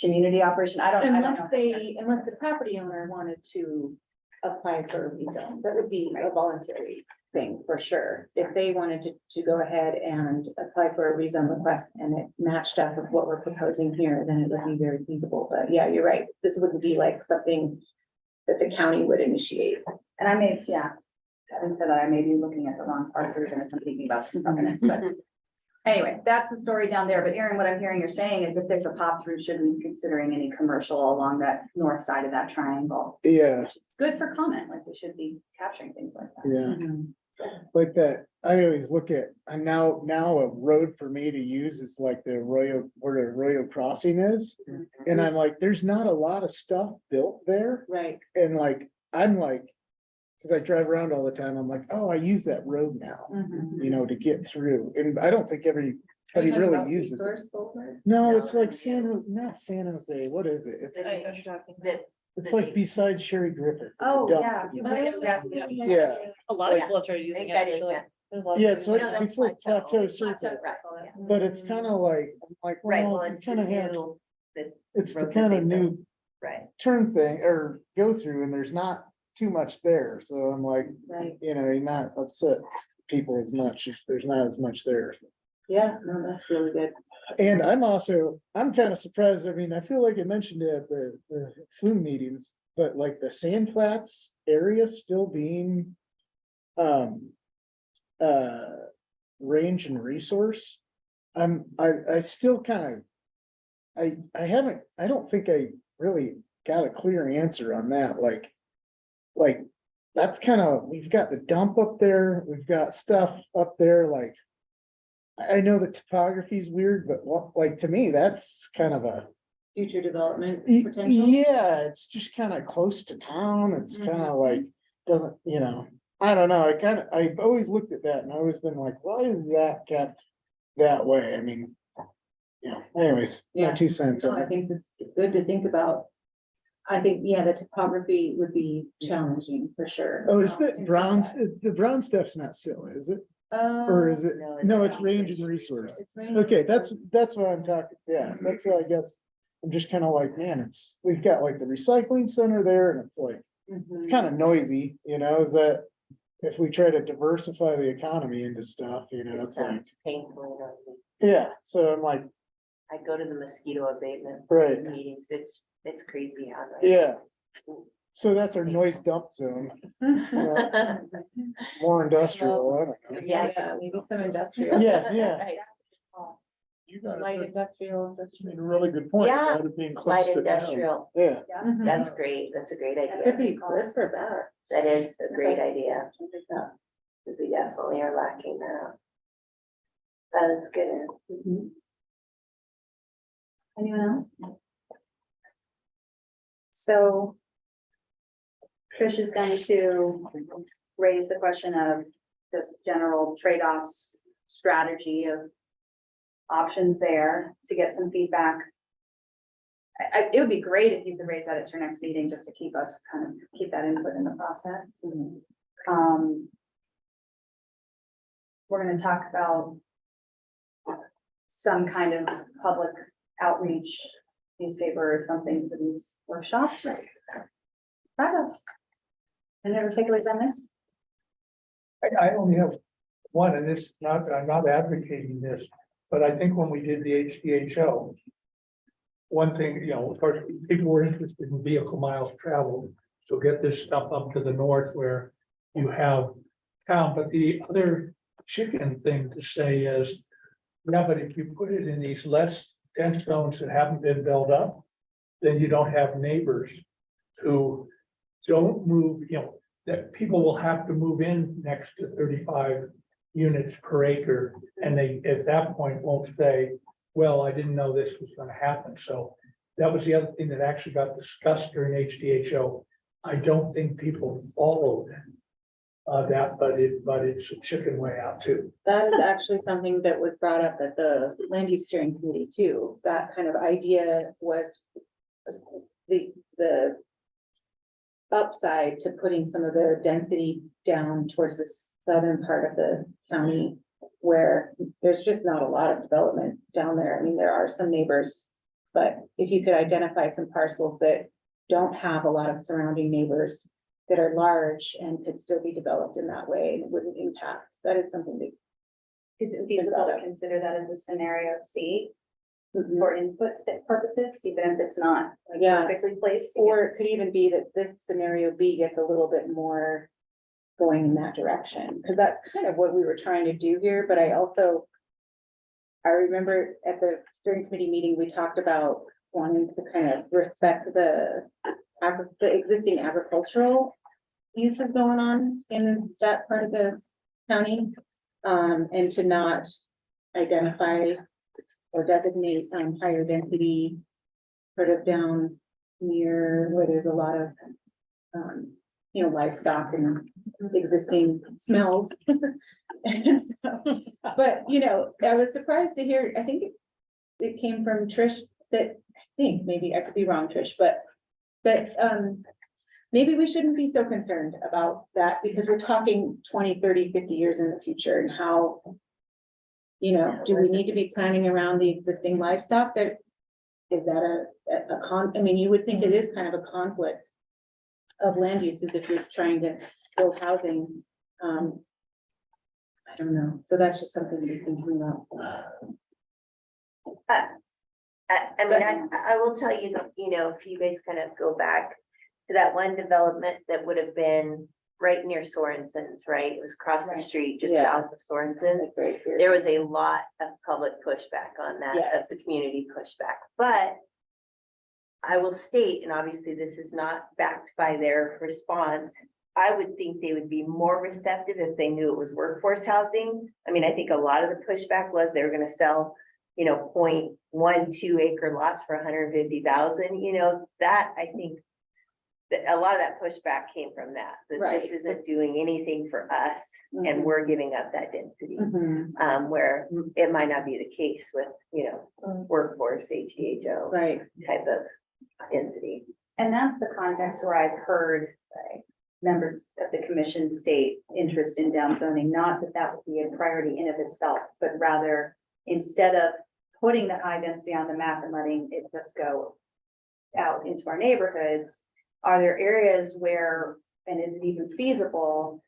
community operation. I don't know. Unless the property owner wanted to apply for a rezone, that would be a voluntary thing for sure. If they wanted to go ahead and apply for a rezone request and it matched up with what we're proposing here, then it would be very feasible. But yeah, you're right. This wouldn't be like something that the county would initiate. And I may, yeah, having said that, I may be looking at the wrong parcel as I'm thinking about these covenants, but. Anyway, that's the story down there, but Erin, what I'm hearing you're saying is if there's a pop through, shouldn't be considering any commercial along that north side of that triangle. yeah, Which is good for comment, like we should be capturing things like that. yeah. Like that, I always look at, and now a road for me to use is like the Arroyo, where the Arroyo Crossing is. And I'm like, there's not a lot of stuff built there, Right. and like, I'm like, cause I drive around all the time, I'm like, oh, I use that road now, you know, to get through, and I don't think every but he Are you talking really about uses it. resource over? No, No, it's like no. not San Jose, what is it? It's, I know what you're talking The- it's like beside Sherry Griffith. Oh, Dump. yeah. Yeah, A lot of Yeah. people have started I using think it, that is actually. that. There's a lot of yeah, people it's using like No, it. that's before Plateau. Plateau It's Circle, Right, yeah. but it's kind of like, I'm like, Right, well, well, you it's the kind of have, new, the, it's the road that kind they of new right, turn thing or go through and there's not too much there. So I'm like, Right, you know, you're not upset people as much if there's not as much there. yeah, no, that's really good. And I'm kind of surprised. I mean, I feel like I mentioned it at the flume meetings, but like the Sand Flats area still being um range and resource. I still kind of I don't think I really got a clear answer on that. Like that's kind of, we've got the dump up there, we've got stuff up there, like. I know the topography is weird, but what, like, to me, that's kind of a. Future development Y- potential. Yeah, it's just kind of close to town. It's kind of like, doesn't, you know, I don't know. I've always looked at that and always been like, why is that kept that way? I mean. Yeah, anyways, my Yeah. 2 cents. No, on I it. think it's good to think about. I think, yeah, the topography would be challenging for sure. Oh, is the brown stuff's not sill, is it? Or is it? No, it's range and resource. Okay, that's what I'm talking, yeah, that's what I guess. I'm just kind of like, man, we've got like the recycling center there and it's like, it's kind of noisy, you know, is that. If we try to diversify the economy into stuff, you know, it's like, painfully noisy. yeah, so I'm like, I go to the mosquito abatement right, meetings, it's crazy out there. yeah. So that's our noise dump zone, more industrial, I don't know. Yeah, maybe some industrial. Yeah, yeah. Right. You got Light it, industrial. you made a really good point. Yeah. about it being close Light to town. industrial, Yeah, that's great, that's a great Could idea. be good for that. That is a great idea, Yeah. because we definitely are lacking that. That's good. Anyone else? So Trish is going to raise the question of just general trade-offs, strategy of options there to get some feedback. It would be great if you could raise that at your next meeting, just to keep us kind of, keep that input in the process. We're gonna talk about some kind of public outreach, newspaper or something for these workshops. Try us. Any other takeaways on this? I only have one, and this, I'm not advocating this, but I think when we did the HDHO. One thing, you know, of course, people were interested in vehicle miles traveled, so get this stuff up to the north where you have town, but the other chicken thing to say is. Yeah, but if you put it in these less dense zones that haven't been built up, then you don't have neighbors who don't move, you know, that people will have to move in next to 35 units per acre. And they, at that point, won't say, well, I didn't know this was gonna happen. So that was the other thing that actually got discussed during HDHO. I don't think people followed that, but it's a chicken way out too. That is actually something that was brought up at the land use steering committee too. That kind of idea was the upside to putting some of the density down towards the southern part of the county, where there's just not a lot of development down there. I mean, there are some neighbors, but if you could identify some parcels that don't have a lot of surrounding neighbors that are large and could still be developed in that way, and it wouldn't impact, that is something that. Is it feasible to consider that as a scenario C for input purposes, even if it's not like Yeah. perfectly placed? to Or it could even be that this scenario B gets a little bit more going in that direction, because that's kind of what we were trying to do here, but I remember at the steering committee meeting, we talked about wanting to kind of respect the existing agricultural uses going on in that part of the county, and to not identify or designate higher density sort of down near where there's a lot of you know, livestock and existing smells. And so, but, you know, I was surprised to hear, I think it came from Trish that, I think, maybe I could be wrong, Trish, but that, maybe we shouldn't be so concerned about that because we're talking 20, 30, 50 years in the future and how, you know, do we need to be planning around the existing livestock that, is that I mean, you would think it is kind of a conflict of land uses if you're trying to build housing. I don't know. So that's just something to be thinking about. I mean, I will tell you that, you know, if you guys kind of go back to that one development that would have been right near Sorensen's, right? It was across the Right. street, just Yeah. south of Sorensen. That's very clear. There was a lot of public pushback on that, of Yes. the community pushback, but I will state, and obviously this is not backed by their response, I would think they would be more receptive if they knew it was workforce housing. I mean, I think a lot of the pushback was they were gonna sell, you know, 0.12 acre lots for 150,000, you know, that, I think that a lot of that pushback came from that Right. this isn't doing anything for us and Mhm. we're giving up that density. Mhm. Where it might not be the case with, you know, workforce, HDHO Right. type of density. And that's the context where I've heard members of the commission state interest in downzoning, not that that would be a priority in of itself, but rather instead of putting the high density on the map and letting it just go out into our neighborhoods, are there areas where, and is it even feasible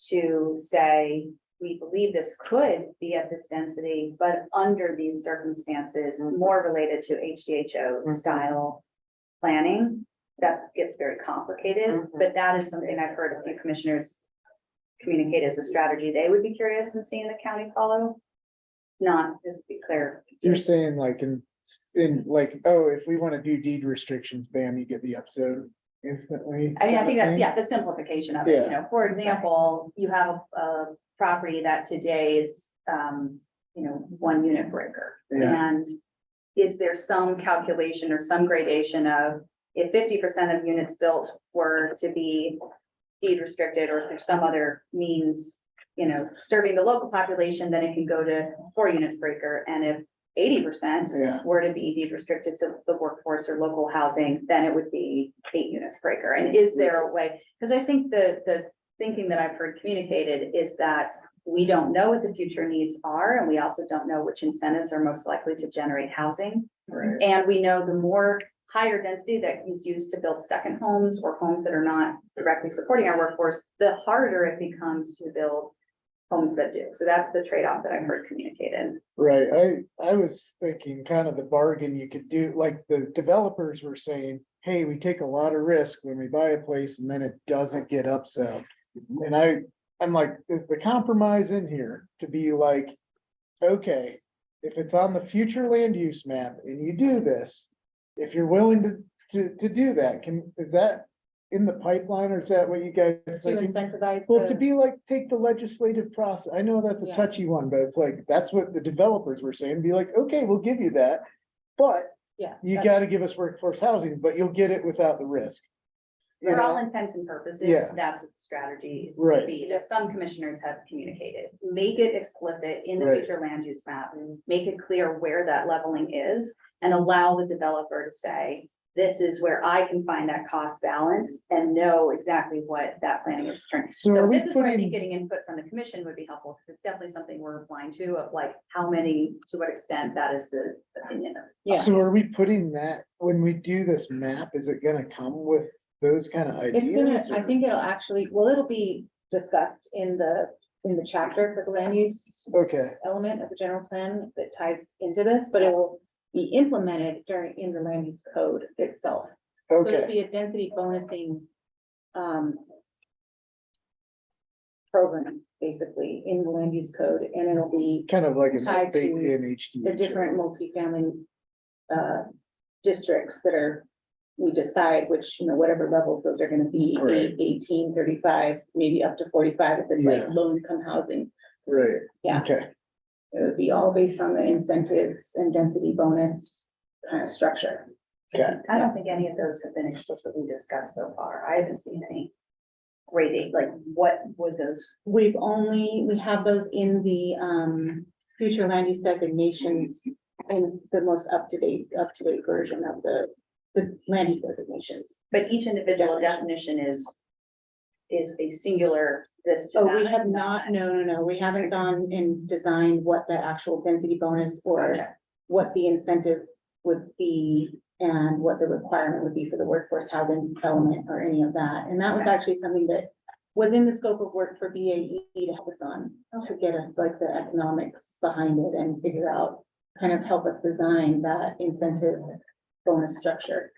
to say, we believe this could be at this density, but under these circumstances, more related to HDHO style planning? That gets very complicated, but that is something I've heard a few commissioners communicate as a strategy they would be curious in seeing the county follow. Not, just to be clear. You're saying like in like, oh, if we want to do deed restrictions, bam, you get the upzone instantly. I mean, I think that's, kind of yeah, the simplification of it, you know, for example, you have a property that today is, you know, 1 unit breaker. Yeah. And is there some calculation or some gradation of if 50% of units built were to be deed restricted, or if there's some other means, you know, serving the local population, then it can go to 4 units per acre. And if 80% Yeah. were to be deed restricted to the workforce or local housing, then it would be 8 units per acre. And is there a way, because I think the thinking that I've heard communicated is that we don't know what the future needs are, and we also don't know which incentives are most likely to generate housing. Right. And we know the more higher density that is used to build second homes or homes that are not directly supporting our workforce, the harder it becomes to build homes that do. So that's the trade-off that I've heard communicated. Right, I was thinking kind of the bargain you could do, like the developers were saying, hey, we take a lot of risk when we buy a place and then it doesn't get upsell. And I'm like, is the compromise in here to be like, okay, if it's on the future land use map and you do this, if you're willing to do that, is that in the pipeline, or is that what you guys To thinking? incentivize. Well, to the- be like, take the legislative process, I know that's a Yeah. touchy one, but it's like, that's what the developers were saying, be like, okay, we'll give you that. But Yeah. you that's- gotta give us workforce housing, but you'll get it without the risk. You For all know, intents and purposes, Yeah. that's what the strategy Right. would be, that some commissioners have communicated. Make it explicit in the Right. future land use map, make it clear where that leveling is, and allow the developer to say, this is where I can find that cost balance and know exactly what that planning is returning. So are So we this is where I putting- think getting input from the commission would be helpful, because it's definitely something we're applying to, of like, how many, to what extent that is the opinion of. Yeah. so are we putting that, when we do this map, is it gonna come with those kind of It's gonna, ideas? I or- think it'll actually, well, it'll be discussed in the chapter for the land use Okay, element of the general plan that ties into this, but it will be implemented in the land use code itself. So it'll okay, be a density bonusing, program, basically, in the land use code, and it'll be kind of like an Tied to baked in HD. the different multifamily, districts that are, we decide which, you know, whatever levels those are gonna be, Right. 18, 35, maybe up to 45, if it's like Yeah. low income housing. Right, Yeah, okay, it would be all based on the incentives and density bonus kind of structure. okay. I don't think any of those have been explicitly discussed so far. I haven't seen any. rating, like what would those? We have those in the future land use designations and the most up-to-date version of the land use designations. But each individual definition is a singular this to Oh, that. we have not, no, we haven't gone and designed what the actual density bonus or Okay. what the incentive would be and what the requirement would be for the workforce housing element or any of that. And that was actually something that was in the scope of work for BAE to help us on, to get us like the economics behind it and figure out, kind of help us design that incentive bonus structure.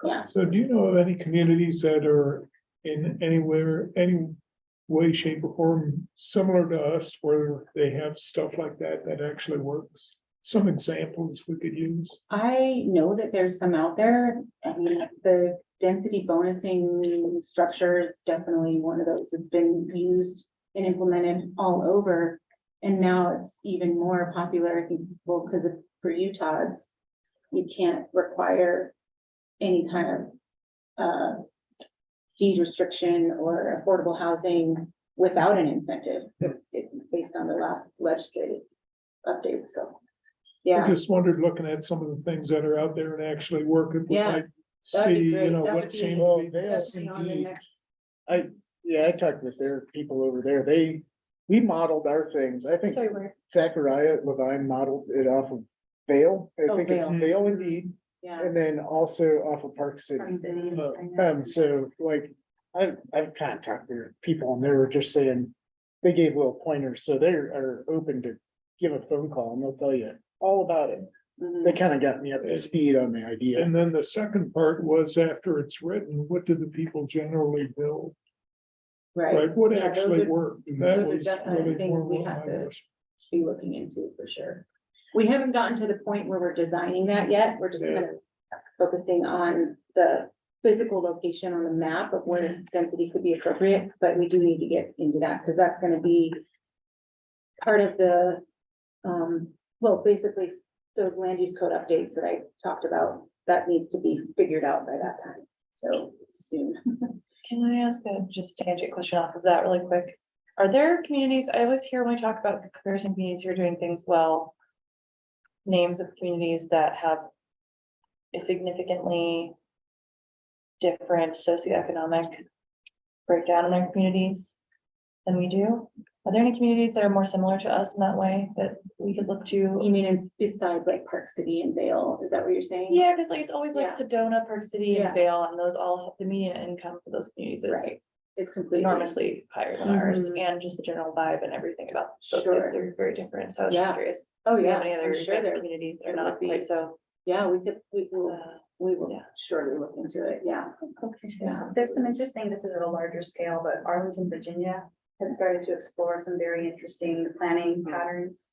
Yeah. So do you know of any communities that are in anywhere, any way, shape or form similar to us where they have stuff like that that actually works? Some examples we could use. I know that there's some out there. I mean, the density bonusing structure is definitely one of those. It's been used and implemented all over. And now it's even more popular, I think, well, because of, for Utah's, you can't require any kind of deed restriction or affordable housing without an incentive, based on the last legislative update, so. I Yeah, just wondered, looking at some of the things that are out there and actually working, we Yeah, might that'd be see, great. you know, That what would be- seems. Well, to be- they on the indeed. next. Yeah, I talked with their people over there. We modeled our things. I think Sorry, where? Zachariah Levine modeled it off of Vale. I Oh, think it's Vale. Vale indeed, Yeah. and then also off of Park City. Park City is- So like, I've kind of talked to people and they were just saying, they gave little pointers, so they are open to give a phone call and they'll tell you all about it. Mhm. They kind of got me up to speed on the idea. And then the second part was after it's written, what do the people generally build? Right, what Yeah, those actually are- worked? those That are was definitely really things more we what have my to- question. Be looking into for sure. We haven't gotten to the point where we're designing that yet. We're just Yeah. kind of focusing on the physical location on the map of where density could be appropriate, but we do need to get into that because that's gonna be part of the, well, basically those land use code updates that I talked about, that needs to be figured out by that time. So soon. Can I ask a just tangent question off of that really quick? Are there communities, I always hear when we talk about comparison communities who are doing things well, names of communities that have a significantly different socioeconomic breakdown in their communities than we do? Are there any communities that are more similar to us in that way that we could look to? You mean it's besides like Park City and Vale? Is that what you're saying? Yeah, because like it's always like Yeah. Sedona, Park City Yeah. and Vale, and those all, the median income for those communities is Right. It's completely. enormously higher than ours, Mhm. and just the general vibe and everything about those Sure. places are very different, so I was Yeah. just curious. Oh, Do you yeah. have any other I'm sure there. communities that are there not would be. quite so? Yeah, we will Yeah. surely look into it, yeah. Yeah. There's some interesting, this is at a larger scale, but Arlington, Virginia has started to explore some very interesting planning patterns.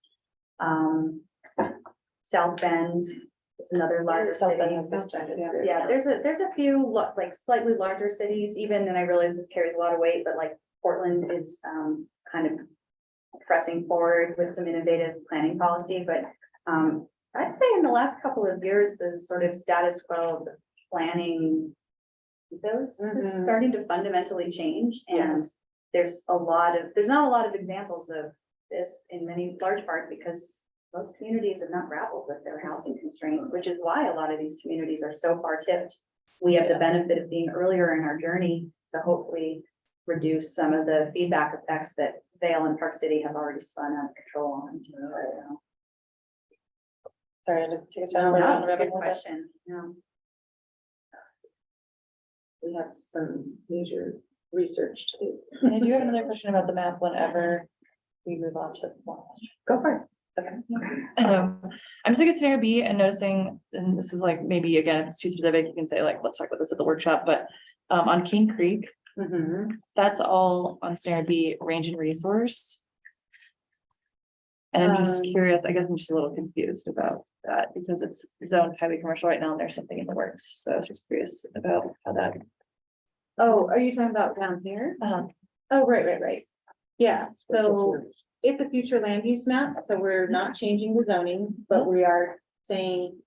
South Bend is another larger South city. Bend has been started, yeah. Yeah, there's a few like slightly larger cities even, and I realize this carries a lot of weight, but like Portland is kind of pressing forward with some innovative planning policy, but I'd say in the last couple of years, the sort of status quo of the planning, those is Mhm. starting to fundamentally change, and there's not a lot of examples of this in many large part because most communities have not grappled with their housing constraints, which is why a lot of these communities are so far tipped. We have the benefit of being earlier in our journey to hopefully reduce some of the feedback effects that Vale and Park City have already spun out of control on. So, Sorry, I had to take a no, turn. that's a good question. No. We have some major research to do. And I do have another question about the map whenever we move on to more. Go for it. I'm sick of scenario B and noticing, and this is like, maybe again, if it's too specific, you can say like, let's talk about this at the workshop, but on King Creek, Mhm. that's all on scenario B, range and resource. And I'm just curious, I guess I'm just a little confused about that because it's zoned highway commercial right now and there's something in the works. So I was just curious about how that. Oh, are you talking about down here? Uh-huh. Oh, right. Yeah, so it's a future land use map, so we're not changing the zoning, but we are saying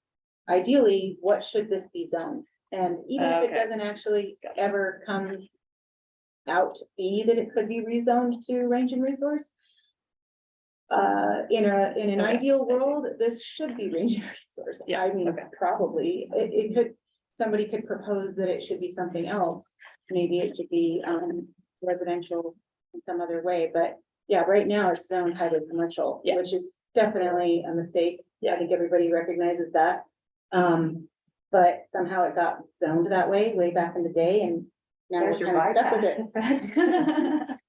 ideally, what should this be zoned? And even if it Okay. doesn't actually ever come out be that it could be rezoned to range and resource. In an ideal world, this should be range and resource. Yeah, I mean, okay. probably, it could, somebody could propose that it should be something else. Maybe it should be, residential in some other way, but yeah, right now it's zoned highway commercial, Yeah. which is definitely a mistake. Yeah. I think everybody recognizes that. But somehow it got zoned that way back in the day, and now There's we're your kind of stuck with bypass.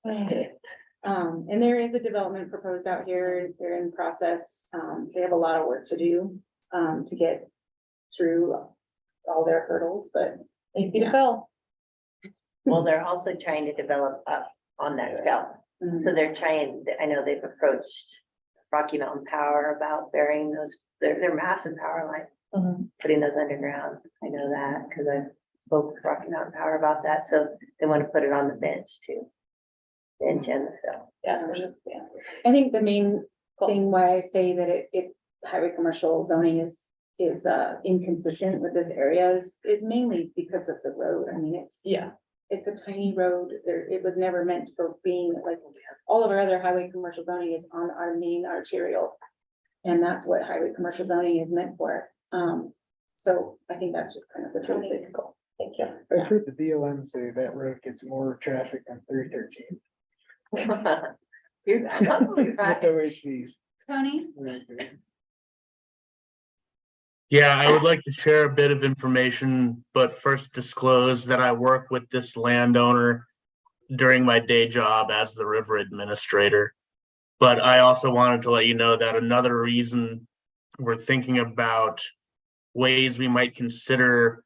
it. And there is a development proposed out here, they're in process, they have a lot of work to do, to get through all their hurdles, but Thank you Yeah. to Phil. Well, they're also trying to develop up on that belt. So they're trying, I know they've approached Rocky Mountain Power about burying those, they're massive power lines, Mhm. putting those underground. I know that because I spoke with Rocky Mountain Power about that. So they want to put it on the bench too. Bench and the fill. Yeah, we're just, yeah. I think the main thing why I say that it highway commercial zoning is inconsistent with this area is mainly because of the road. I mean, it's a tiny road. It was never meant for being like, all of our other highway commercial zoning is on our main arterial. And that's what highway commercial zoning is meant for. So I think that's just kind of the truth. Thank you. I've heard the BLM say that road gets more traffic on 313. You're probably right. OHVs. Tony? Yeah, I would like to share a bit of information, but first disclose that I work with this landowner during my day job as the river administrator. But I also wanted to let you know that another reason we're thinking about ways we might consider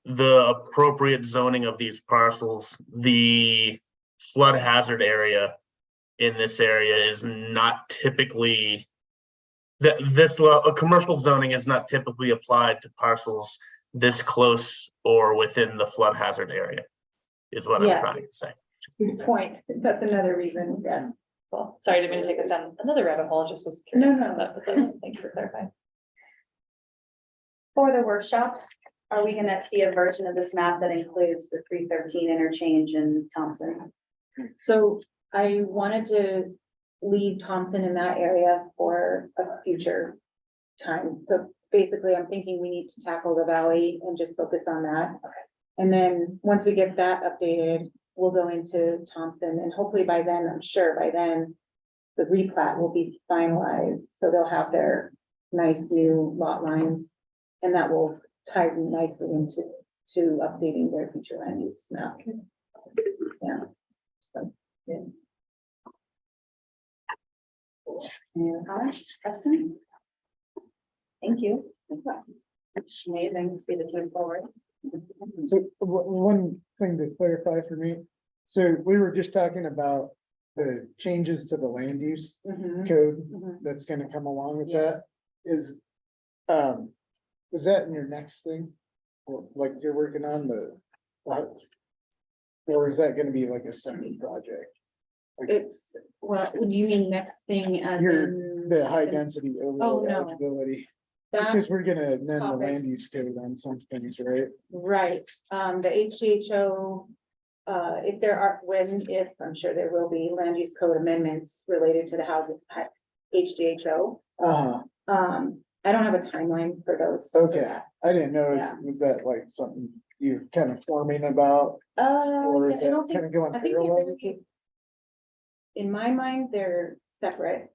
the appropriate zoning of these parcels, the flood hazard area in this area is not typically a commercial zoning is not typically applied to parcels this close or within the flood hazard area, is what I'm Yeah. trying to say. Good point. That's another reason, yes. Well, sorry, I didn't mean to take us down another rabbit hole, just was curious. No. Thank you for clarifying. For the workshops, are we gonna see a version of this map that includes the 313 interchange in Thompson? So I wanted to leave Thompson in that area for a future time. So basically, I'm thinking we need to tackle the valley and just focus on that. And then, once we get that updated, we'll go into Thompson, and hopefully by then, I'm sure by then, the replat will be finalized, so they'll have their nice new lot lines. And that will tie nicely into updating their future land use map. Yeah. So, yeah. Any other comments, Justin? Thank you. Amazing to see this move forward. So one thing to clarify for me, so we were just talking about the changes to the land use Mhm, code mhm. that's gonna come along with Yes. that. Is that in your next thing? Or like you're working on the lots? Or is that gonna be like a separate project? It's, well, you mean next thing as Your, in. the high density Oh, overlay no. eligibility, That, because we're gonna amend the topic. land use code on some things, right? right, the HDHO, if there are, if, I'm sure there will be land use code amendments related to the housing, HDHO. I don't have a timeline for those. Okay, I didn't know, Yeah. was that like something you're kind of forming about, or is I that don't think, kind of going I think parallel? they're with it? in my mind, they're separate.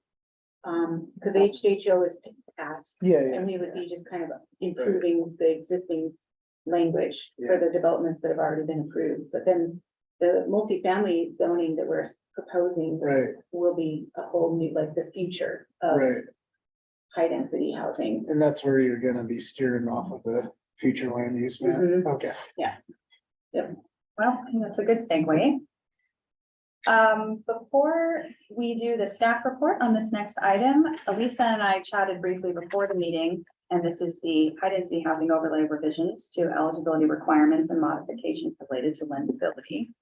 Because HDHO is passed, Yeah, and we would be just kind of improving the existing language for the developments that have already been approved, but then the multifamily zoning that we're proposing right, will be a whole new, like the future of right, high density housing. and that's where you're gonna be steering off of the future land use map, Mhm. okay. Well, I think that's a good segue. Before we do the staff report on this next item, Elisa and I chatted briefly before the meeting, and this is the high density housing overlay revisions to eligibility requirements and modifications related to lendability.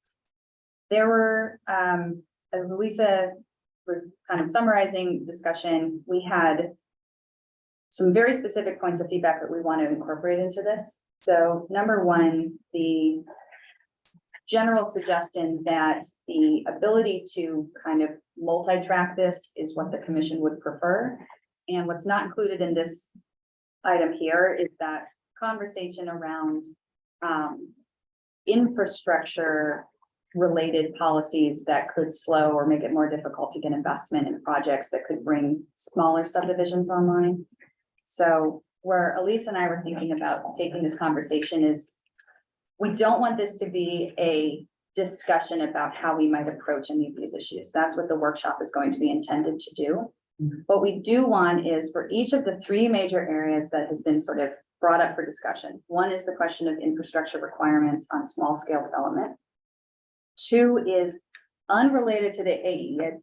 There were, as Elisa was kind of summarizing discussion, we had some very specific points of feedback that we want to incorporate into this. So number one, the general suggestion that the ability to kind of multi-track this is what the commission would prefer. And what's not included in this item here is that conversation around infrastructure related policies that could slow or make it more difficult to get investment in projects that could bring smaller subdivisions online. So where Elise and I were thinking about taking this conversation is, we don't want this to be a discussion about how we might approach any of these issues. That's what the workshop is going to be intended to do. What we do want is for each of the three major areas that has been sort of brought up for discussion. One is the question of infrastructure requirements on small scale development. Two is unrelated to the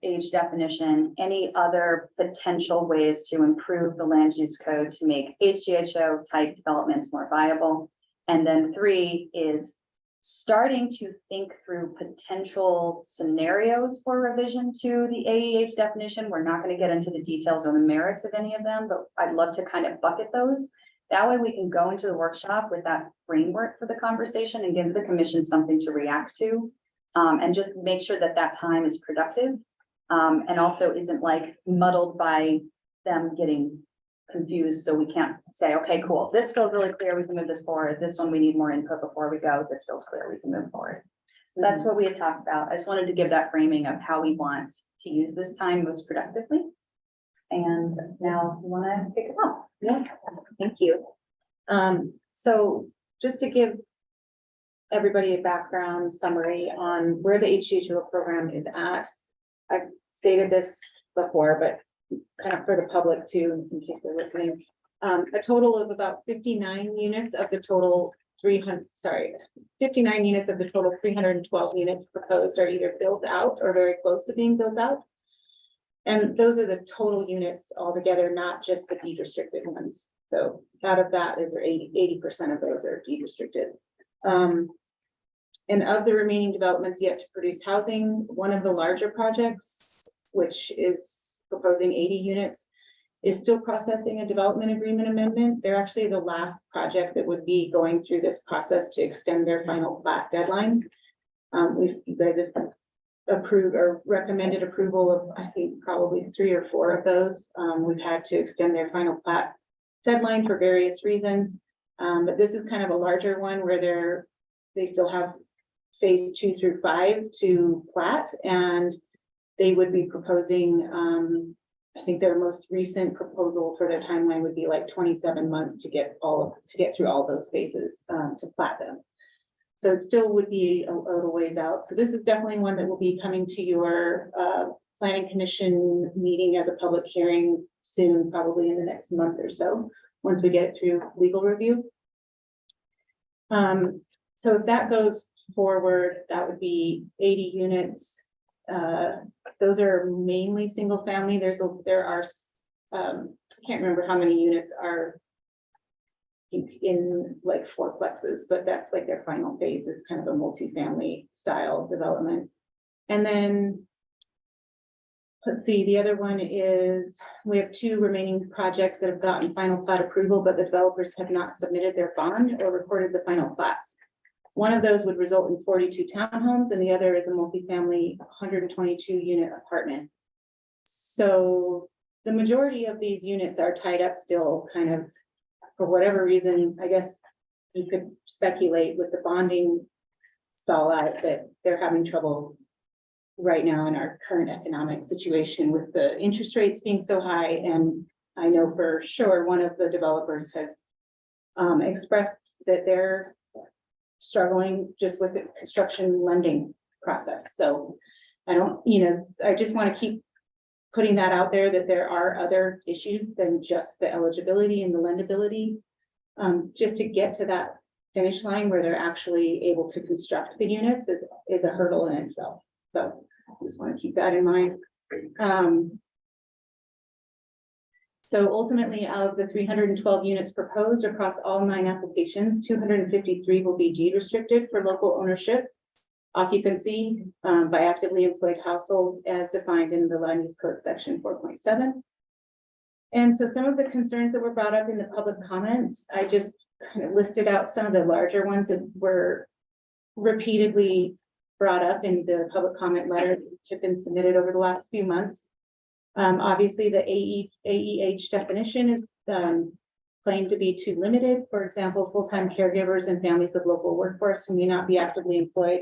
age definition, any other potential ways to improve the land use code to make HGHO type developments more viable. And then three is starting to think through potential scenarios for revision to the AEH definition. We're not going to get into the details or the merits of any of them, but I'd love to kind of bucket those. That way we can go into the workshop with that framework for the conversation and give the commission something to react to. And just make sure that that time is productive. And also isn't like muddled by them getting confused. So we can't say, okay, cool, this feels really clear, we can move this forward. This one, we need more input before we go. This feels clear, we can move forward. So that's what we had talked about. I just wanted to give that framing of how we want to use this time most productively. And now you want to pick it up. Yeah, thank you. So just to give everybody a background summary on where the HGHO program is at. I've stated this before, but kind of for the public too, in case they're listening. A total of about 59 units of the total 59 units of the total 312 units proposed are either built out or very close to being built out. And those are the total units altogether, not just the deed restricted ones. So out of that is 80% of those are deed restricted. And of the remaining developments yet to produce housing, one of the larger projects, which is proposing 80 units, is still processing a development agreement amendment. They're actually the last project that would be going through this process to extend their final plat deadline. You guys have approved or recommended approval of, I think, probably 3 or 4 of those. We've had to extend their final plat deadline for various reasons. But this is kind of a larger one where they still have phase 2 through 5 to plat, and they would be proposing, I think their most recent proposal for their timeline would be like 27 months to get through all those phases to plat them. So it still would be a little ways out. So this is definitely one that will be coming to your planning commission meeting as a public hearing soon, probably in the next month or so, once we get it through legal review. So if that goes forward, that would be 80 units. Those are mainly single family. There are I can't remember how many units are in like 4plexes, but that's like their final phase is kind of a multifamily style development. And then let's see, the other one is we have 2 remaining projects that have gotten final plat approval, but the developers have not submitted their bond or recorded the final plats. One of those would result in 42 townhomes and the other is a multifamily 122 unit apartment. So the majority of these units are tied up still kind of for whatever reason. I guess you could speculate with the bonding stall out that they're having trouble right now in our current economic situation with the interest rates being so high. And I know for sure one of the developers has expressed that they're struggling just with the construction lending process. So I just want to keep putting that out there, that there are other issues than just the eligibility and the lendability, just to get to that finish line where they're actually able to construct the units is a hurdle in itself. So I just want to keep that in mind. So ultimately, of the 312 units proposed across all 9 applications, 253 will be deed restricted for local ownership, occupancy by actively employed households as defined in the Land Use Code section 4.7. And so some of the concerns that were brought up in the public comments, I just kind of listed out some of the larger ones that were repeatedly brought up in the public comment letter that have been submitted over the last few months. Obviously, the AEH definition is claimed to be too limited. For example, full-time caregivers and families of local workforce who may not be actively employed,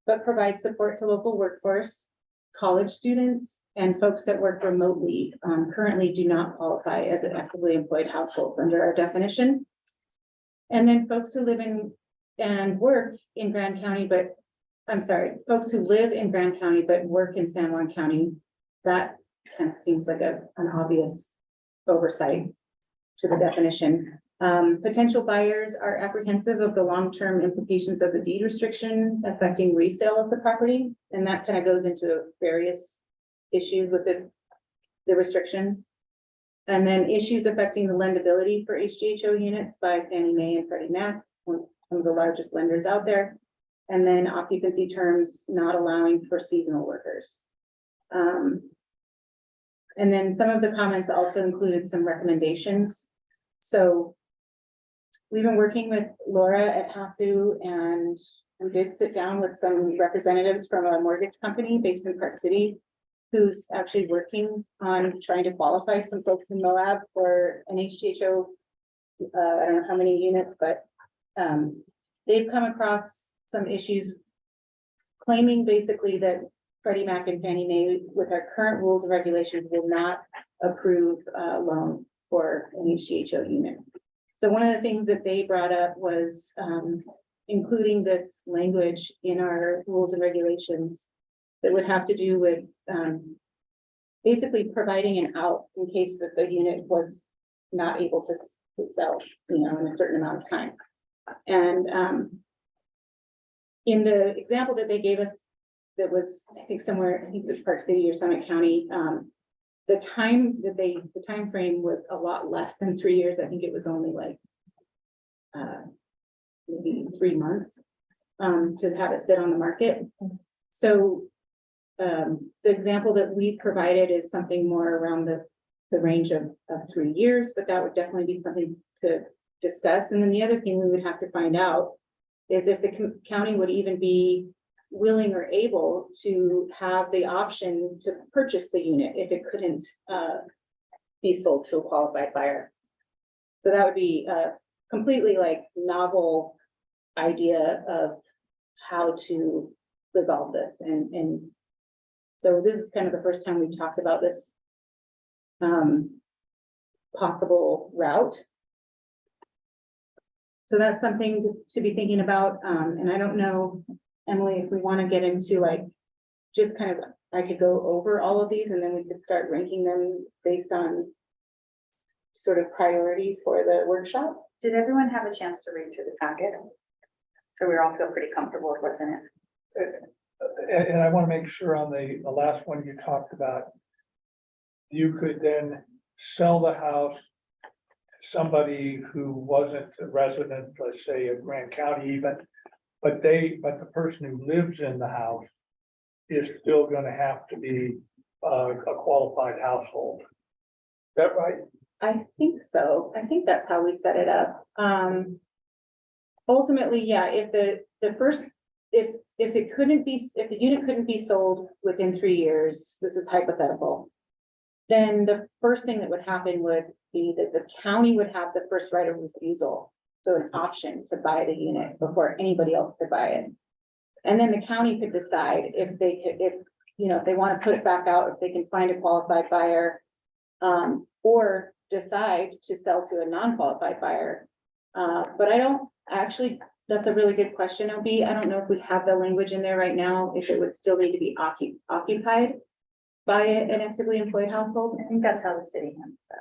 but provide support to local workforce, college students, and folks that work remotely currently do not qualify as an actively employed household under our definition. And then folks who live in and work in Grand County, but folks who live in Grand County but work in San Juan County, that kind of seems like an obvious oversight to the definition. Potential buyers are apprehensive of the long-term implications of the deed restriction affecting resale of the property. And that kind of goes into various issues with the restrictions. And then issues affecting the lendability for HGHO units by Fannie Mae and Freddie Mac, some of the largest lenders out there. And then occupancy terms not allowing for seasonal workers. And then some of the comments also included some recommendations. So we've been working with Laura at HASU, and we did sit down with some representatives from a mortgage company based in Park City, who's actually working on trying to qualify some folks in Moab for an HGHO. I don't know how many units, but they've come across some issues claiming basically that Freddie Mac and Fannie Mae, with our current rules and regulations, will not approve a loan for an HGHO unit. So one of the things that they brought up was including this language in our rules and regulations that would have to do with basically providing an out in case that the unit was not able to sell, in a certain amount of time. And in the example that they gave us, that was, I think it was Park City or Summit County, the time frame was a lot less than 3 years. I think it was only like maybe 3 months to have it sit on the market. So the example that we provided is something more around the range of 3 years, but that would definitely be something to discuss. And then the other thing we would have to find out is if the county would even be willing or able to have the option to purchase the unit if it couldn't be sold to a qualified buyer. So that would be a completely like novel idea of how to resolve this. And so this is kind of the first time we've talked about this possible route. So that's something to be thinking about. And I don't know, Emily, if we want to get into like, just kind of, I could go over all of these and then we could start ranking them based on sort of priority for the workshop. Did everyone have a chance to read through the packet? So we all feel pretty comfortable with what's in it. And I want to make sure on the last one you talked about, you could then sell the house to somebody who wasn't a resident, let's say of Grand County even, but the person who lives in the house is still going to have to be a qualified household. Is that right? I think so. I think that's how we set it up. Ultimately, yeah, if if the unit couldn't be sold within 3 years, this is hypothetical, then the first thing that would happen would be that the county would have the first right of refusal. So an option to buy the unit before anybody else could buy it. And then the county could decide if they want to put it back out, if they can find a qualified buyer, or decide to sell to a non-qualified buyer. But I don't actually, that's a really good question, OB. I don't know if we have the language in there right now, if it would still need to be occupied by an actively employed household. I think that's how the city handles that.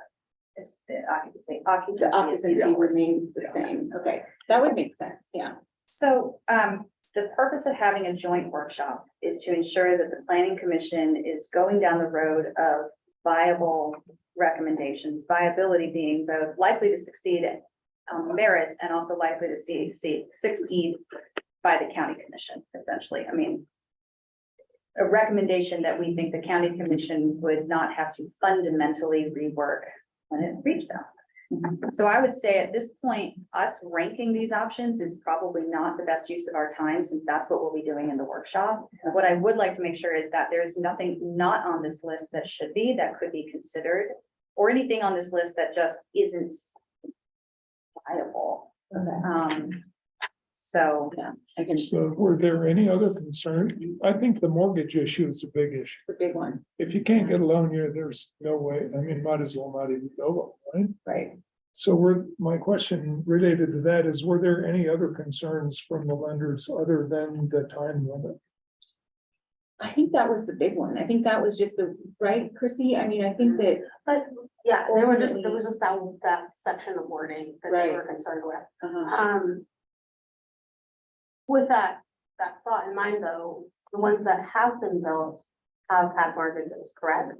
Is the occupancy. The occupancy remains the same. Okay, that would make sense, yeah. So the purpose of having a joint workshop is to ensure that the planning commission is going down the road of viable recommendations, viability being both likely to succeed on merits and also likely to succeed by the county commission, essentially. I mean, a recommendation that we think the county commission would not have to fundamentally rework when it reached them. So I would say at this point, us ranking these options is probably not the best use of our time, since that's what we'll be doing in the workshop. What I would like to make sure is that there's nothing not on this list that should be, that could be considered, or anything on this list that just isn't viable. So, Yeah, I can, it's So were there any other concerns? I think the mortgage issue is a big issue. a big one, If you can't get a loan here, there's no way, I mean, might as well not even go, right? right? So my question related to that is, were there any other concerns from the lenders other than the time limit? I think that was the big one. I think that was just the, right, Chrissy? I mean, I think that, But yeah, there was just Ultimately- that section of wording that they Right. were concerned with. uh-huh, With that thought in mind, though, the ones that have been built have had mortgages, correct?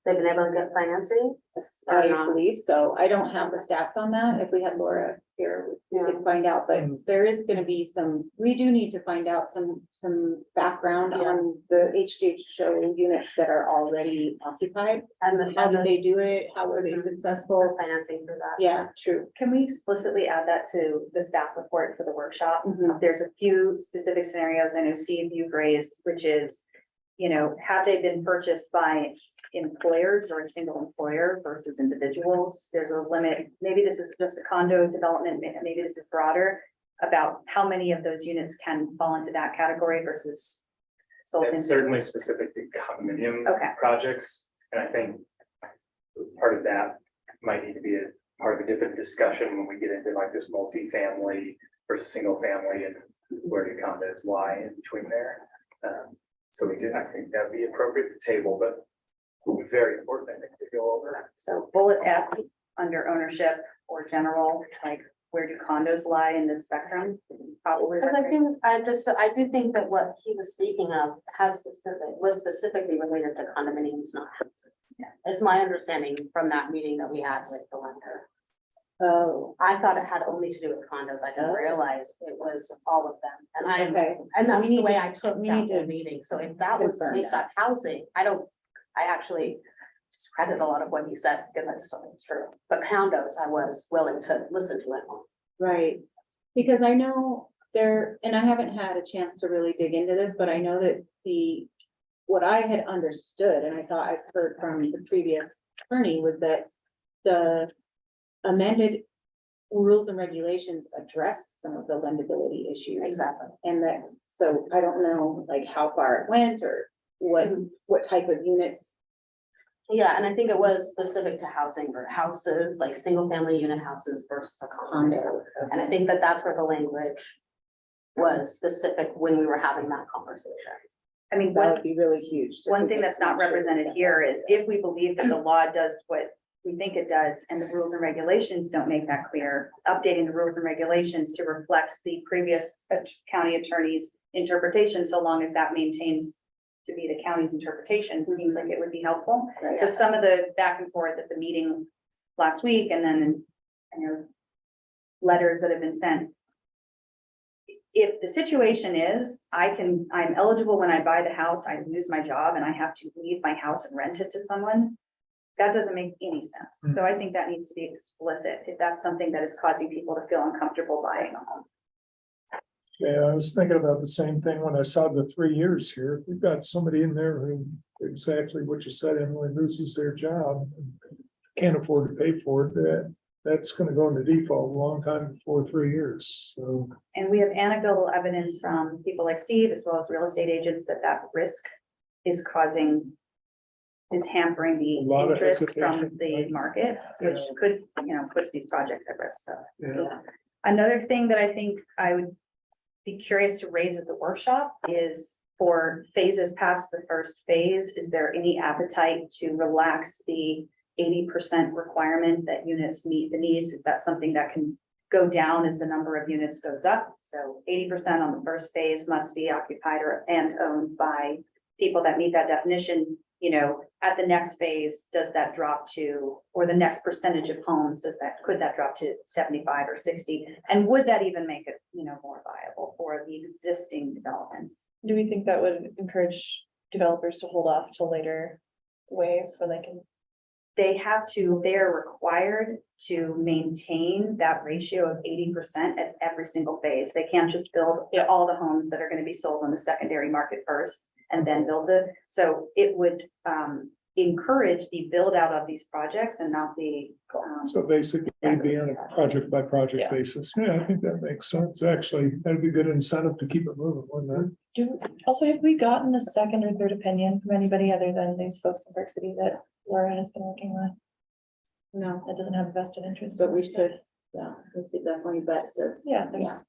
They've been able to get financing? Or I not? believe so. I don't have the stats on that. If we had Laura here, we could find out, but there is gonna be some, we do need to find out some background Yeah. on the HDHO units that are already occupied. And the How did they do it? How were they successful? financing for that? Yeah, true. can we explicitly add that to the staff report for the workshop? Mhm. There's a few specific scenarios I know Steve, you've raised, which is, have they been purchased by employers or a single employer versus individuals? There's a limit. Maybe this is just a condo development, maybe this is broader, about how many of those units can fall into that category versus sold. It's into- certainly specific to condominium Okay. projects, and I think part of that might need to be a part of a different discussion when we get into like this multifamily versus single family and where do condos lie in between there. So I think that'd be appropriate to table, but very important, I think, to go over. So bullet F under ownership or general, like where do condos lie in this spectrum? Probably. Because I do think that what he was speaking of was specifically related to condominiums, not houses. Yeah. Is my understanding from that meeting that we had with the lender. Oh, I thought it had only to do with condos. I didn't realize it was all of them. okay. And that's We the need way to- I took we that need whole to meeting. So if that was confirm based on housing, I actually discredit a lot of what he said because I just don't think it's true. But condos, I was willing to listen to it. Right, because I know there, and I haven't had a chance to really dig into this, but I know that what I had understood, and I thought I've heard from the previous attorney, was that the amended rules and regulations addressed some of the lendability issues. Exactly. And that, so I don't know, like, how far it went, or what type of units. Yeah, and I think it was specific to housing or houses, like single family unit houses versus a condo. And I think that that's where the language was specific when we were having that conversation. I mean, That would be really huge. to one thing get that's not make sure represented that- here is if we believe that the law does what we think it does, and the rules and regulations don't make that clear, updating the rules and regulations to reflect the previous county attorney's interpretation, so long as that maintains to be the county's interpretation, seems like it would be helpful. Right. Because some of the back and forth at the meeting last week, and then, letters that have been sent. If the situation is, I'm eligible when I buy the house, I lose my job and I have to leave my house and rent it to someone. That doesn't make any sense. So I think that needs to be explicit if that's something that is causing people to feel uncomfortable buying a home. Yeah, I was thinking about the same thing when I saw the 3 years here. We've got somebody in there who, exactly what you said, Emily, loses their job. Can't afford to pay for it, that's gonna go into default a long time before 3 years, so. And we have anecdotal evidence from people like Steve, as well as real estate agents, that risk is hampering A lot the of interest from hesitation, the right? market, which Yeah. could, push these projects at risk, so. Yeah, Another thing that I think I would be curious to raise at the workshop is for phases past the first phase, is there any appetite to relax the 80% requirement that units meet the needs? Is that something that can go down as the number of units goes up? So 80% on the first phase must be occupied and owned by people that meet that definition. At the next phase, does that drop to, or the next percentage of homes, could that drop to 75 or 60? And would that even make it, more viable for the existing developments? Do we think that would encourage developers to hold off till later waves when they can they are required to maintain that ratio of 80% at every single phase. They can't just build all the homes that are gonna be sold on the secondary market first and then build so it would, encourage the build out of these projects and not the, So basically, be on a project by project Yeah. basis. Yeah, I think that makes sense. Actually, that'd be good incentive to keep it moving, wouldn't Also, have we gotten a second or third opinion from anybody other than these folks in Park City that Laura has been working with? No, That doesn't have a vested interest. but in we this stuff? should, yeah, we should definitely bet this. Yeah, there's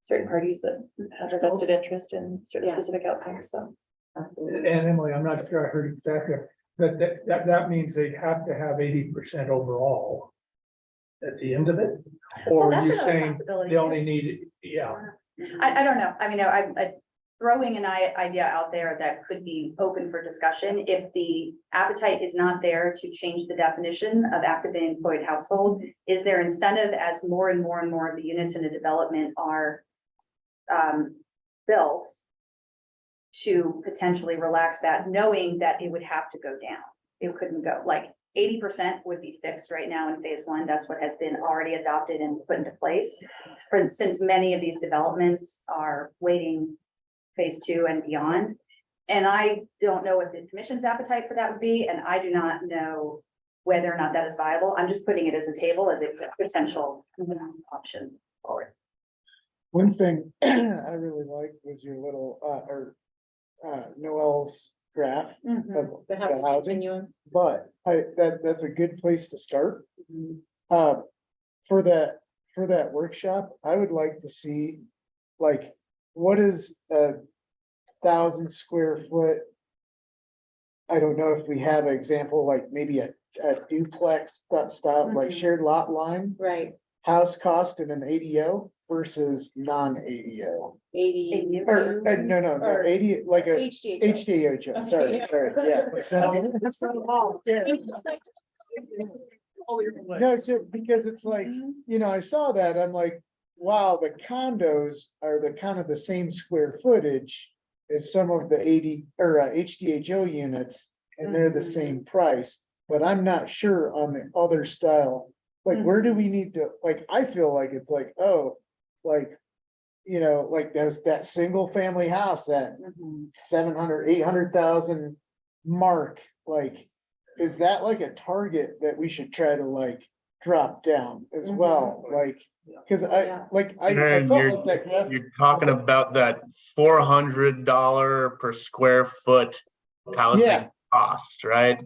certain parties that have a vested interest in certain Yeah. specific outcomes, so. it? Absolutely. And Emily, I'm not sure I heard exactly, but that means they have to have 80% overall at the end of it? Or Well, are you that's another saying possibility, they too. only need, yeah, I don't know. I mean, I'm throwing an idea out there that could be open for discussion. If the appetite is not there to change the definition of actively employed household, is there incentive as more and more and more of the units in a development are built to potentially relax that, knowing that it would have to go down? It couldn't go, like 80% would be fixed right now in phase one. That's what has been already adopted and put into place. For instance, many of these developments are waiting phase two and beyond. And I don't know what the commission's appetite for that would be, and I do not know whether or not that is viable. I'm just putting it as a table as a potential option forward. One thing I really liked was your little, Noel's graph of The the housing, continuum. but that's a good place to start. Mm-hmm. For that workshop, I would like to see, like, what is a 1,000 square foot? I don't know if we have an example, like maybe a duplex style, like shared lot line, Right, house cost in an ADO versus non-ADO. 80. Or, no, Or 80, like a HDH. HDO, sorry, yeah. No, so because it's like, I saw that, I'm like, wow, the condos are the kind of the same square footage as some of the 80 or HDHO units, and they're the same price, but I'm not sure on the other style. Like, where do we need to, like, I feel like it's like, oh, like, like there's that single family house at 700, 800,000 mark, like, is that like a target that we should try to like drop down as well? Like, cause I Aaron, felt like that. You're talking about that $400 per square foot housing Yeah. cost, right?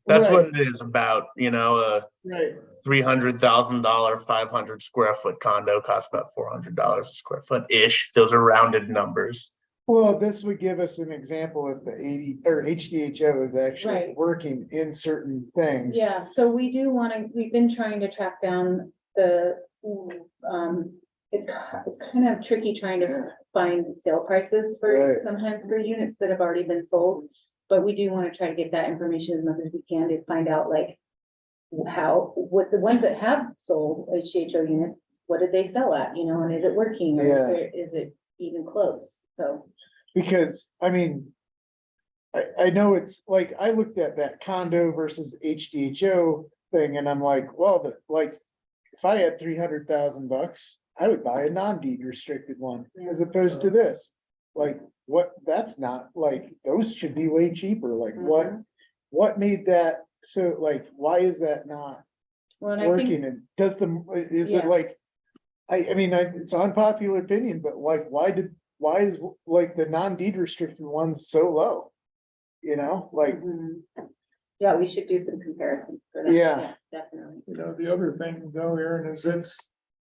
That's Right. what it is about, a Right, $300,000, 500 square foot condo costs about $400 a square foot-ish. Those are rounded numbers. well, this would give us an example if the 80 or HDHO is actually Right. working in certain things. Yeah, so we do wanna, we've been trying to track down the, it's kind of tricky trying to find sale prices for Right. sometimes for units that have already been sold. But we do wanna try to get that information as much as we can to find out like what the ones that have sold HHO units, what did they sell at, and is it working or is it even close? So, Because, I mean, I know it's like, I looked at that condo versus HDHO thing and I'm like, well, if I had $300,000, I would buy a non-deed restricted one as opposed to this. Like, that's not, like, those should be way cheaper. Like, what made that, so like, why is that not well, and I think, working? And is it Yeah. like, I mean, it's unpopular opinion, but like, why is like the non-deed restricted ones so low? Like, yeah, we should do some comparisons for that. Yeah. Definitely. the other thing though, Aaron, is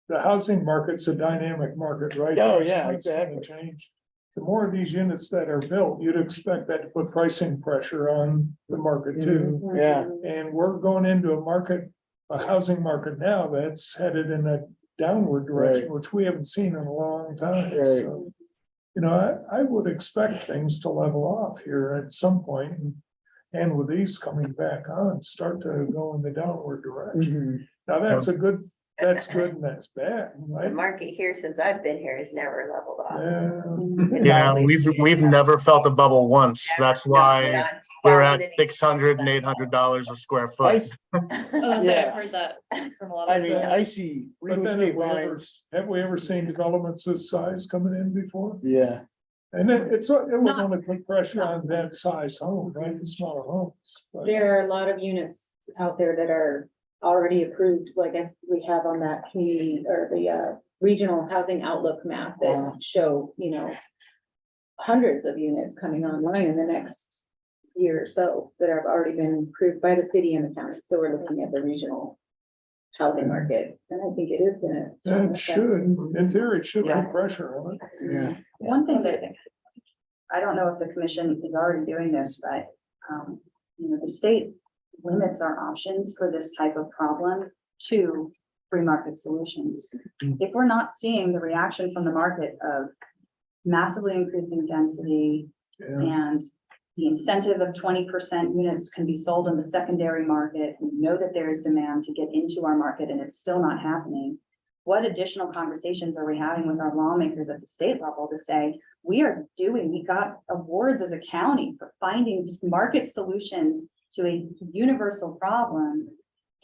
the housing market's a dynamic market, right? Oh, It's yeah, constantly exactly. Change. The more of these units that are built, you'd expect that to put pricing pressure on the market too. Yeah. And we're going into a housing market now that's headed in a downward direction, which we haven't seen in a long time. Right. So, I would expect things to level off here at some point. And and with these coming back on, start to go in the downward direction. Mhm. Now, that's that's good and that's bad, The right? market here since I've been here has never leveled off. Yeah. It's Yeah, always- we've never felt a bubble once. That's why Not we're followed at any- $600 and $800 a square I, foot. s- Oh, so Yeah. I've heard that from a lot I of. mean, I see But real then estate lines, have we ever seen developments this size coming in before? yeah, And it would Not- only put pressure on that size home, right, the smaller homes. But There are a lot of units out there that are already approved, like as we have on that community or the regional housing outlook map Wow. that show, hundreds of units coming online in the next year or so that have already been approved by the city and the county. So we're looking at the regional housing market, and I think it is gonna. it should, in theory, it should Yeah. put pressure on it. yeah. One thing that, I don't know if the commission is already doing this, but, the state limits our options for this type of problem to free market solutions. If we're not seeing the reaction from the market of massively increasing density Yeah. and the incentive of 20% units can be sold in the secondary market, we know that there is demand to get into our market and it's still not happening. What additional conversations are we having with our lawmakers at the state level to say, we got awards as a county for finding just market solutions to a universal problem.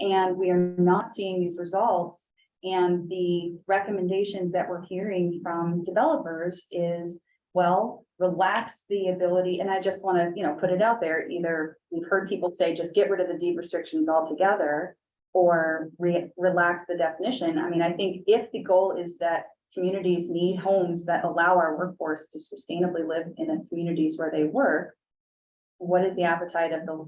And we are not seeing these results. And the recommendations that we're hearing from developers is, well, relax the ability, and I just want to, put it out there, either we've heard people say, just get rid of the deed restrictions altogether, or relax the definition. I mean, I think if the goal is that communities need homes that allow our workforce to sustainably live in the communities where they work, what is the appetite of the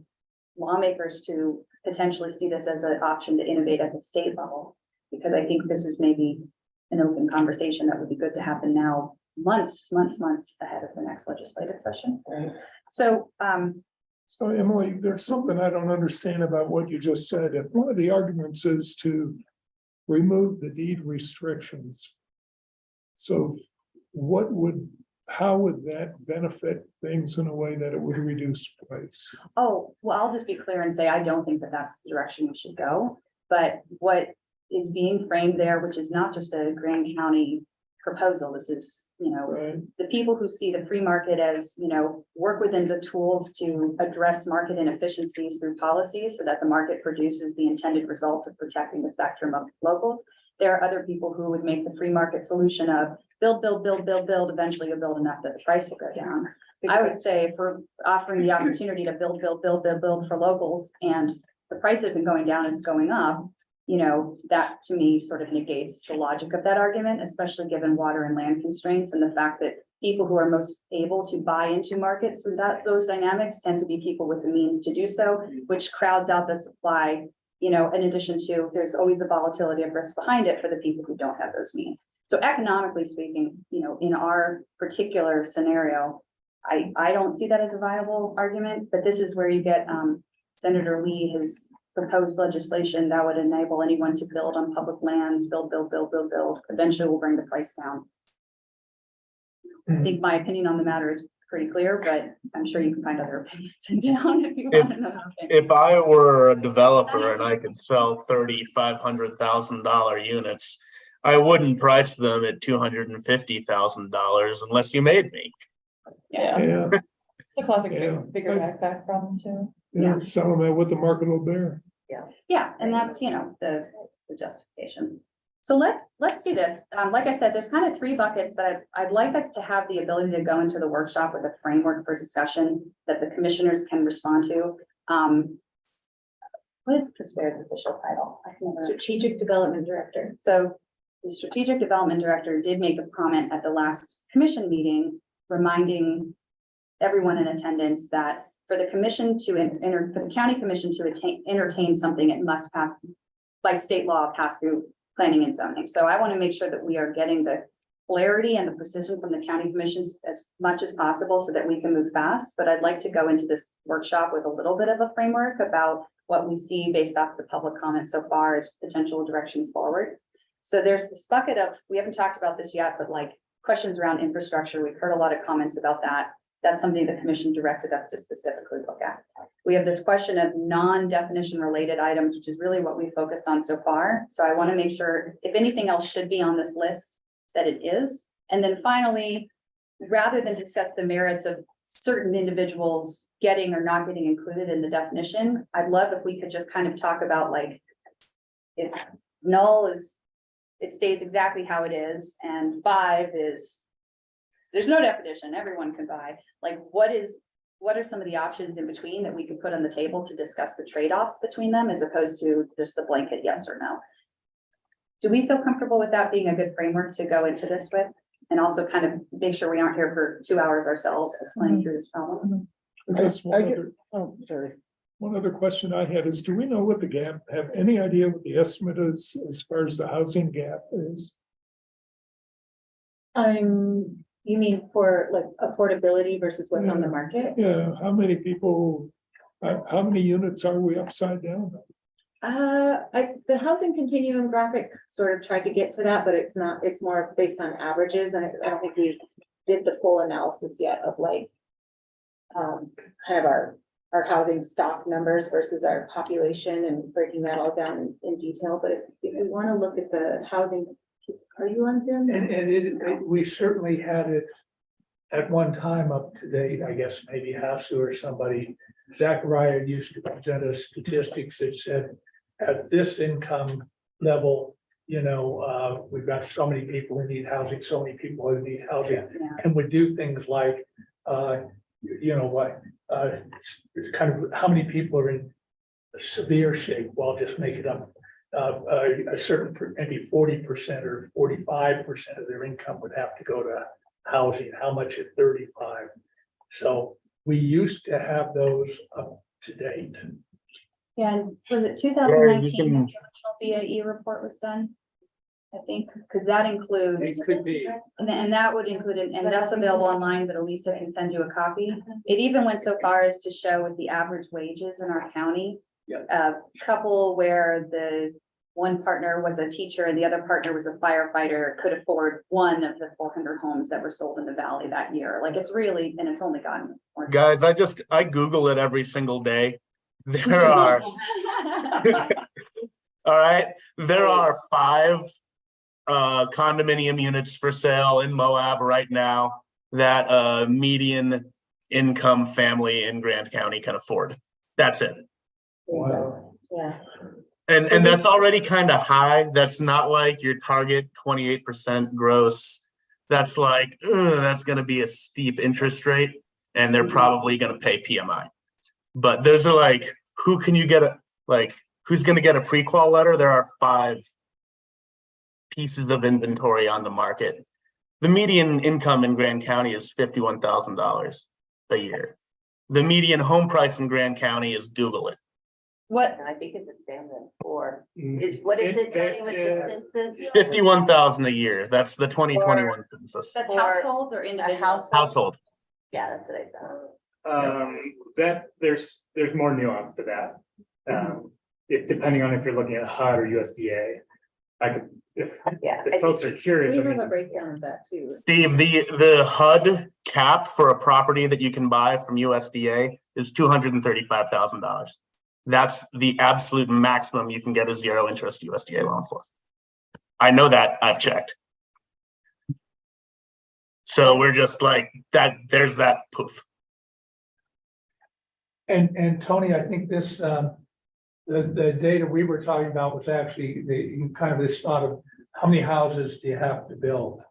lawmakers to potentially see this as an option to innovate at the state level? Because I think this is maybe an open conversation that would be good to happen now, months ahead of the next legislative session. So, So Emily, there's something I don't understand about what you just said. If one of the arguments is to remove the deed restrictions. So how would that benefit things in a way that it would reduce price? oh, well, I'll just be clear and say, I don't think that that's the direction we should go. But what is being framed there, which is not just a Grand County proposal, this is, Right? the people who see the free market as, work within the tools to address market inefficiencies through policies so that the market produces the intended results of protecting the spectrum of locals. There are other people who would make the free market solution of build, eventually you'll build enough that the price will go down. I would say if we're offering the opportunity to build for locals and the price isn't going down, it's going up, that to me sort of negates the logic of that argument, especially given water and land constraints and the fact that people who are most able to buy into markets with those dynamics tend to be people with the means to do so, which crowds out the supply, in addition to, there's always the volatility of risk behind it for the people who don't have those means. So economically speaking, in our particular scenario, I don't see that as a viable argument, but this is where you get, Senator Lee has proposed legislation that would enable anyone to build on public lands, build. Eventually will bring the price down. I think my opinion on the matter is pretty clear, but I'm sure you can find other opinions in town if you want another opinion. If I were a developer and I could sell $500,000 units, I wouldn't price them at $250,000 unless you made me. Yeah, Yeah, it's the classic Yeah. bigger backpack problem too. yeah, sell them at what the market will bear. Yeah, and that's, the justification. So let's do this. Like I said, there's kind of three buckets that I'd like us to have the ability to go into the workshop with a framework for discussion that the commissioners can respond to. What is this very official title? I can never- Strategic Development Director. So the strategic development director did make a comment at the last commission meeting, reminding everyone in attendance that for the commission to for the county commission to entertain something, it must pass by state law, pass through planning and zoning. So I want to make sure that we are getting the clarity and the precision from the county commissions as much as possible so that we can move fast. But I'd like to go into this workshop with a little bit of a framework about what we see based off the public comments so far as potential directions forward. So there's this bucket of, we haven't talked about this yet, but like questions around infrastructure. We've heard a lot of comments about that. That's something the commission directed us to specifically look at. We have this question of non-definition related items, which is really what we focused on so far. So I want to make sure if anything else should be on this list, that it is. And then finally, rather than discuss the merits of certain individuals getting or not getting included in the definition, I'd love if we could just kind of talk about like, if null is, it stays exactly how it is, and 5 is, there's no definition, everyone can buy. Like, what are some of the options in between that we could put on the table to discuss the trade-offs between them, as opposed to just the blanket yes or no? Do we feel comfortable with that being a good framework to go into this with? And also kind of make sure we aren't here for 2 hours ourselves planning through this problem. Just I one get, other, oh, sorry. one other question I had is, do we know what the gap, have any idea what the estimate is as far as the housing gap is? You mean for like affordability versus what's on the market? Yeah, how many people, how many units are we upside down? The housing continuum graphic sort of tried to get to that, but it's not, it's more based on averages, and I don't think we did the full analysis yet of like kind of our housing stock numbers versus our population and breaking that all down in detail. But if we want to look at the housing, are you on Zoom? We certainly had it at one time up to date, I guess maybe Hasu or somebody. Zachariah used to present us statistics that said at this income level, we've got so many people who need housing, so many people who need housing. Yeah. And would do things like, kind of how many people are in severe shape, well, just make it up. A certain, maybe 40% or 45% of their income would have to go to housing, how much at 35. So we used to have those up to date. Yeah, and was it two Yeah, thousand you nineteen, can- the original BAE report was done? I think, because that includes, It could be. and that would include, and that's available online, but Elisa can send you a copy. It even went so far as to show what the average wages in our county. Yeah. A couple where the one partner was a teacher and the other partner was a firefighter could afford one of the 400 homes that were sold in the valley that year. Like, it's really, and it's only gotten more. Guys, I Google it every single day. There are, all right, there are 5 condominium units for sale in Moab right now that a median income family in Grant County can afford. That's it. Wow. Yeah. And that's already kind of high. That's not like your target 28% gross. That's like, that's gonna be a steep interest rate, and they're probably gonna pay PMI. But those are like, who can you get who's gonna get a pre-qual letter? There are 5 pieces of inventory on the market. The median income in Grand County is $51,000 a year. The median home price in Grand County is, Google it, What, I think it's a family of 4. What is it, Tony, what's the census? 51,000 a year. That's the 2021 census. that's Or households or individuals? Household. Yeah, that's what I thought. That there's more nuance to that. Depending on if you're looking at HUD or USDA. Yeah. If folks are curious, We I have a mean, breakdown of that too. Steve, the HUD cap for a property that you can buy from USDA is $235,000. That's the absolute maximum you can get a 0 interest USDA loan for. I know that, I've checked. So we're just like that, there's that poof. And Tony, I think this, the data we were talking about was actually kind of this thought of how many houses do you have to build?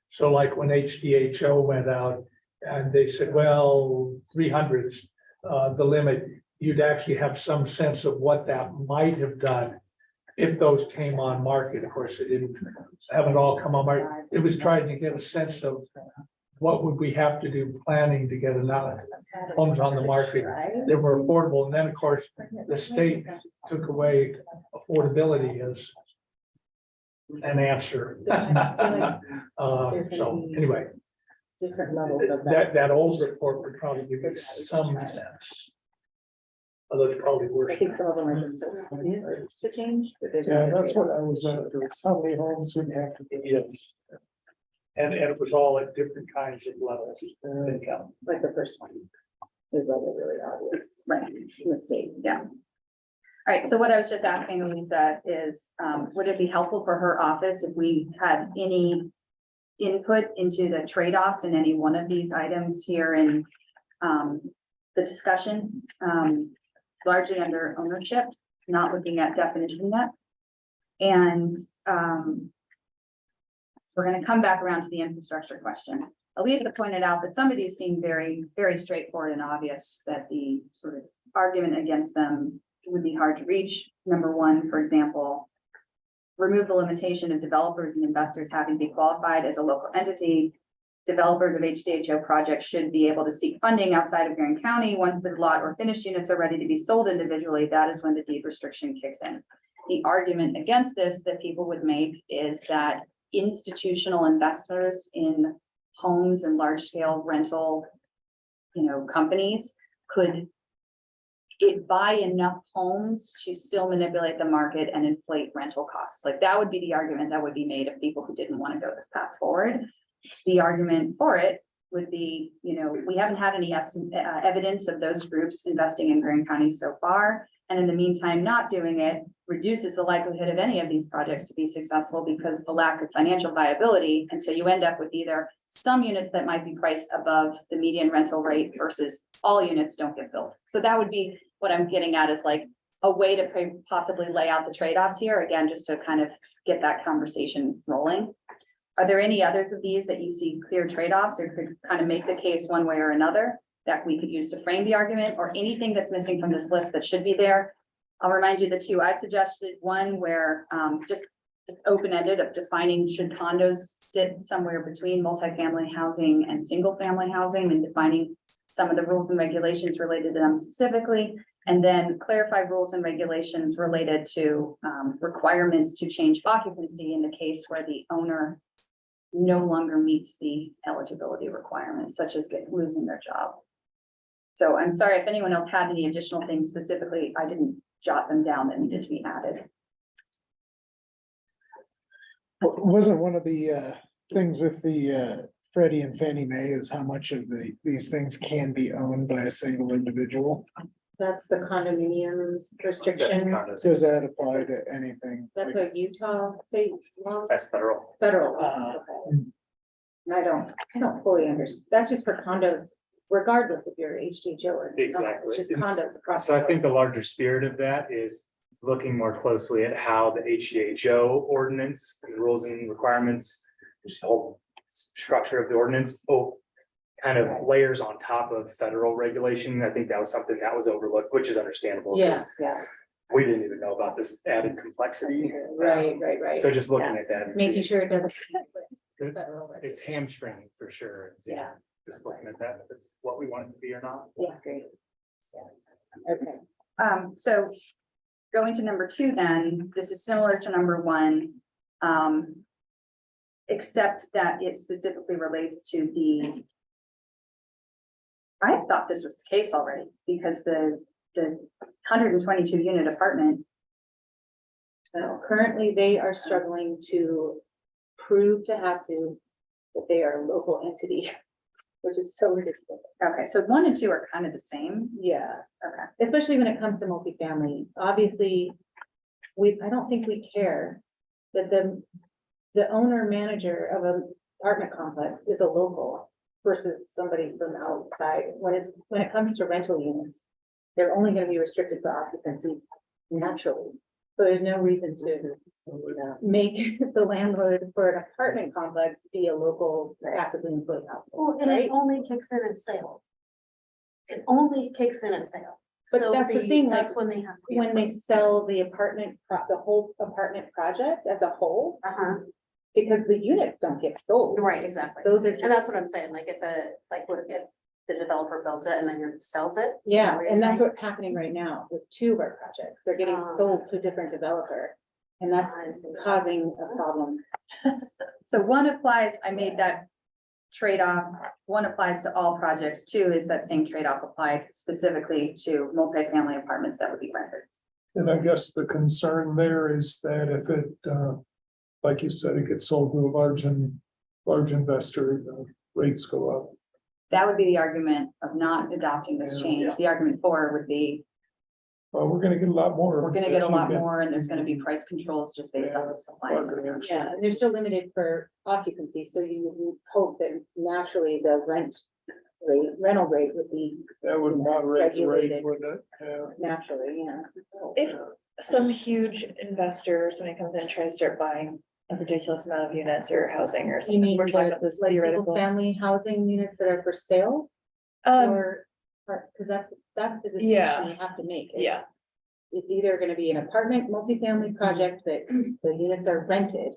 So like when HDHO went out and they said, well, 300's the limit, you'd actually have some sense of what that might have done if those came on market. Of course, it haven't all come on market. It was trying to get a sense of what would we have to do planning to get enough homes on the market that were affordable. And then, of course, the state took away affordability as an answer. So anyway, Different levels of that. that old report would probably give us some sense. Although it's probably worse. I think some of them are just so obvious to change, but there's. Yeah, that's what I was, how many homes would have to be. Yes. And it was all at different kinds of levels of income. Like the first one. Is really obvious. Right. Mistake. Yeah. All right, so what I was just asking Lisa is, would it be helpful for her office if we had any input into the trade-offs in any one of these items here in the discussion, largely under ownership, not looking at definition yet? And we're gonna come back around to the infrastructure question. Elisa pointed out that some of these seem very, very straightforward and obvious, that the sort of argument against them would be hard to reach. Number one, for example, remove the limitation of developers and investors having to be qualified as a local entity. Developers of HDHO projects should be able to seek funding outside of Grand County. Once the lot or finished units are ready to be sold individually, that is when the deed restriction kicks in. The argument against this that people would make is that institutional investors in homes and large-scale rental, companies could buy enough homes to still manipulate the market and inflate rental costs. Like, that would be the argument that would be made of people who didn't want to go this path forward. The argument for it would be, we haven't had any evidence of those groups investing in Grand County so far. And in the meantime, not doing it reduces the likelihood of any of these projects to be successful because of the lack of financial viability. And so you end up with either some units that might be priced above the median rental rate versus all units don't get built. So that would be what I'm getting at, is like a way to possibly lay out the trade-offs here, again, just to kind of get that conversation rolling. Are there any others of these that you see clear trade-offs or could kind of make the case one way or another that we could use to frame the argument, or anything that's missing from this list that should be there? I'll remind you the two I suggested, one where just it's open-ended of defining should condos sit somewhere between multifamily housing and single-family housing, and defining some of the rules and regulations related to them specifically, and then clarify rules and regulations related to requirements to change occupancy in the case where the owner no longer meets the eligibility requirements, such as losing their job. So I'm sorry if anyone else had any additional things specifically, I didn't jot them down that needed to be added. Wasn't one of the things with the Freddie and Fannie Mae is how much of these things can be owned by a single individual? That's the condominiums That's restriction. kind of- Does that apply to anything? That's a Utah state law, That's federal. federal law. Okay. And I don't fully understand. That's just for condos, regardless if you're HDHO or. not. Exactly. It's just condos across. So I the think the board. larger spirit of that is looking more closely at how the HDHO ordinance and the rules and requirements, just the whole structure of the ordinance, kind of layers on top of federal regulation. I think that was something that was overlooked, which is understandable. Yeah, 'Cause yeah, we didn't even know about this added complexity. right. So just looking at that. and Making seeing- sure it doesn't. It- Federal. It's hamstringing for sure. and seeing- Yeah. Just looking at that, if it's what we want it to be or not. Yeah, great. Okay. So going to number two, then, this is similar to number one. Except that it specifically relates to the. I thought this was the case already, because the 122 unit apartment. So currently they are struggling to prove to HASU that they are a local entity, which is so ridiculous. Okay, so one and two are kind of the same. Yeah, Okay. especially when it comes to multifamily. Obviously, I don't think we care that the owner manager of an apartment complex is a local versus somebody from outside. When it comes to rental units, they're only gonna be restricted to occupancy naturally. So there's no reason to make the landlord for an apartment complex be a local actively employed household, Well, and right? it only kicks in at sale. It only kicks in at sale. But So that's the thing, that's like, when they have. to be When they approved. sell the the whole apartment project as a whole, Uh-huh, because the units don't get sold. right, exactly. Those are, And that's what I'm saying, like if the developer builds it and then sells it. yeah, what you're and that's saying? what's happening right now with two of our projects. They're getting Oh. sold to a different developer. And that's I see. causing a problem. So one applies, I made that trade-off, one applies to all projects, two is that same trade-off applied specifically to multifamily apartments that would be rented. And I guess the concern there is that if it, like you said, it gets sold to a large large investor, rates go up. That would be the argument of not adopting this change. The argument for would be, Well, we're gonna get a lot more. we're gonna get a lot more and there's gonna be price controls just based on the supply. Yeah, and they're still limited for occupancy, so you would hope that naturally the rental rate would be That would moderate the rate, regulated. wouldn't it? Yeah. naturally, yeah. If some huge investor, somebody comes in and tries to start buying a ridiculous amount of units or housing or You something, mean we're talking about this like theoretical. family housing units that are for sale Um, or, because that's the Yeah. decision you have to make. It's- yeah, It's either gonna be an apartment, multifamily project that the units are rented,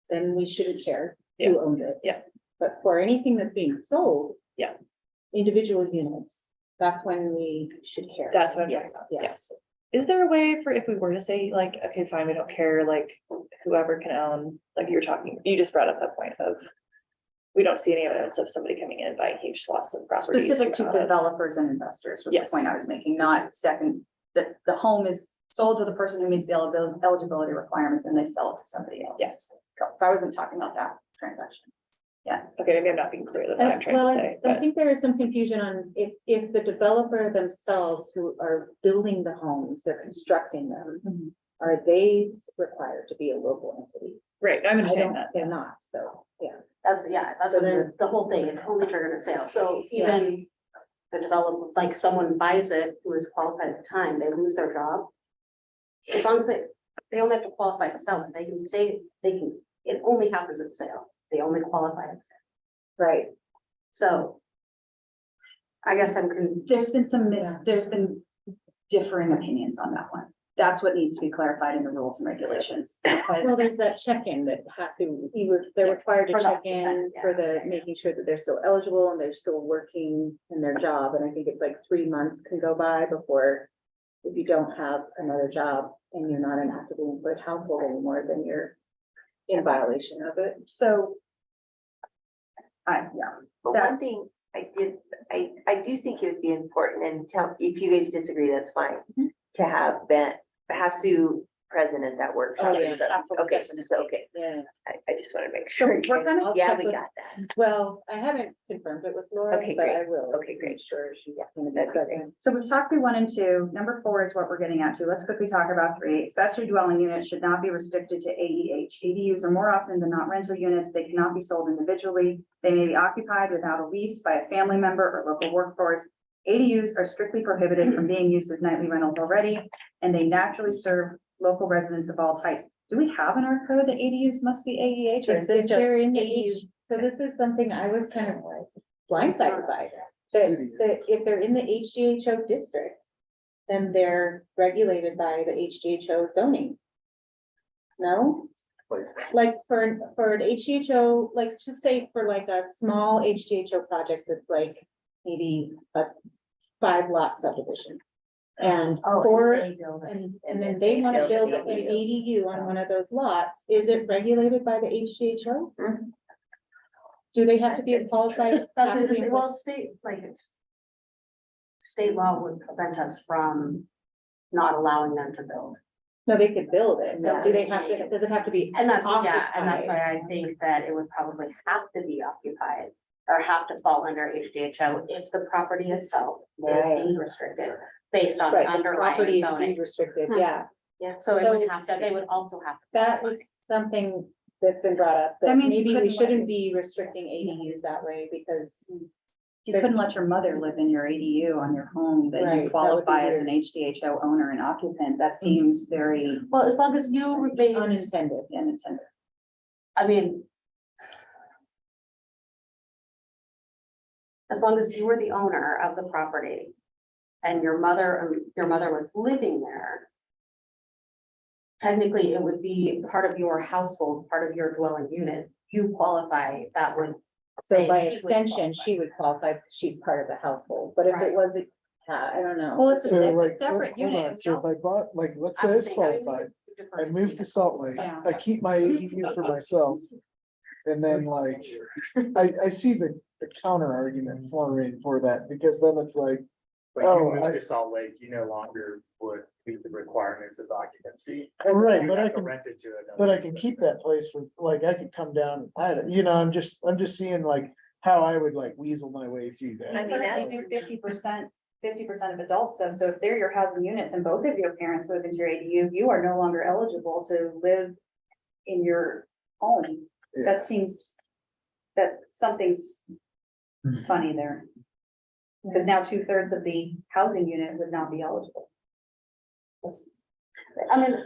then we shouldn't care who owns it. Yeah. But for anything that's being sold. Yeah. Individual units, that's when we should care. that's what I'm talking Yes, about, yeah. yes. Is there a way for, if we were to say like, okay, fine, we don't care, like whoever can own, like you're talking, you just brought up that point of. We don't see any evidence of somebody coming in and buying huge swaths of properties. Specific to out of- developers and investors was the Yes. point I was making, not second, that the home is sold to the person who meets the eligibility requirements and they sell it to somebody else. Yes, So I wasn't talking about that transaction. okay, maybe I'm not being clear, that's what I'm trying Well, to I say, I but think there is some confusion on if the developer themselves who are building the homes, they're constructing them. Mhm. Are they required to be a local entity? right, I'm I understanding don't, that. they're not, so, yeah. That's So what the whole thing, it's only triggered at sale, so even the developer, like someone buys it who is qualified at the time, they lose their job. As long as they only have to qualify to sell it, they can stay, it only happens at sale, they only qualify at sale, Right. so. I guess There's been Yeah. there's been differing opinions on that one. That's what needs to be clarified in the rules and regulations. Well, Because there's that check-in that has to, they're required to For the check in occupant, for making sure that they're still eligible and they're still working in their job. And I think it's like 3 months can go by before, if you don't have another job and you're not an actively employed household anymore, then you're in violation of it. so. But one That's- thing I do think it would be important, and tell, if you guys disagree, that's fine, to have Hasu present at that workshop. Oh, yes, Okay, absolutely. okay, Yeah. I just want to make sure. we're you guys- gonna Yeah, check we with- got that. Well, I haven't confirmed it with Laura, Okay, but great. I will. Okay, great. Make sure she's Yeah, gonna be that'd be great. present. So we've talked through 1 and 2. Number 4 is what we're getting at to. Let's quickly talk about 3. Accessory dwelling units should not be restricted to ADH. ADUs are more often than not rental units. They cannot be sold individually. They may be occupied without a lease by a family member or local workforce. ADUs are strictly prohibited from being used as nightly rentals already, and they naturally serve local residents of all types. Do we have in our code that ADUs must be ADH or is this If they're in the ADU? so this is something I was kind of like blindsided by. City. That if they're in the HGHO district, then they're regulated by the HGHO zoning. No? Like for an HGHO, like let's just say for like a small HGHO project that's like maybe a 5-lot subdivision. And and then they want to build an ADU on one of those lots, is it regulated by the HGHO? Do they have to be a qualified? well, state law would prevent us from not allowing them to build. No, they could build it, but do they have to, does it have to be? And that's, yeah, and that's occupied? why I think that it would probably have to be occupied or have to fall under HDHO if the property itself is Right. deed restricted based on the Right, the underlying property is zoning. deed restricted, Hmm. yeah, So it So- would have to, they would also have. to that qualify. is something that's been brought up, That that means you maybe we couldn't let shouldn't it- be restricting ADUs that way, because. You couldn't let your mother live in your ADU on your home, that Right, that you would be qualify as weird. an HDHO owner and occupant. That seems very Well, as long as you remain, Unintended. unintended. I mean. As long as you were the owner of the property. And your mother was living there. Technically, it would be part of your household, part of your dwelling unit. You qualify, that would. So Say by she would extension, qualify. she would qualify, because she's part of the household, but if Right. it was, I don't know. Well, it's So a like, separate hold unit. on, so if I bought, like, let's say I I would was think- I would qualified, defer I to moved Steve. to Salt Lake, Yeah. I keep my ADU for myself. And then like, I see the counter argument forming for that, because then it's like, When Oh, you I- move to Salt Lake, you no longer would meet the requirements of occupancy. Right, You but I have to can, rent it to another. but I can keep that place for, like, I could come down, I'm just seeing like how I would like weasel my way through that. I mean, Currently do 50% of adults though, so if they're your housing units and both of your parents live into your ADU, you are no longer eligible to live in your home. Yeah. That seems, that something's funny there. Because now 2/3 of the housing unit would not be eligible. I mean,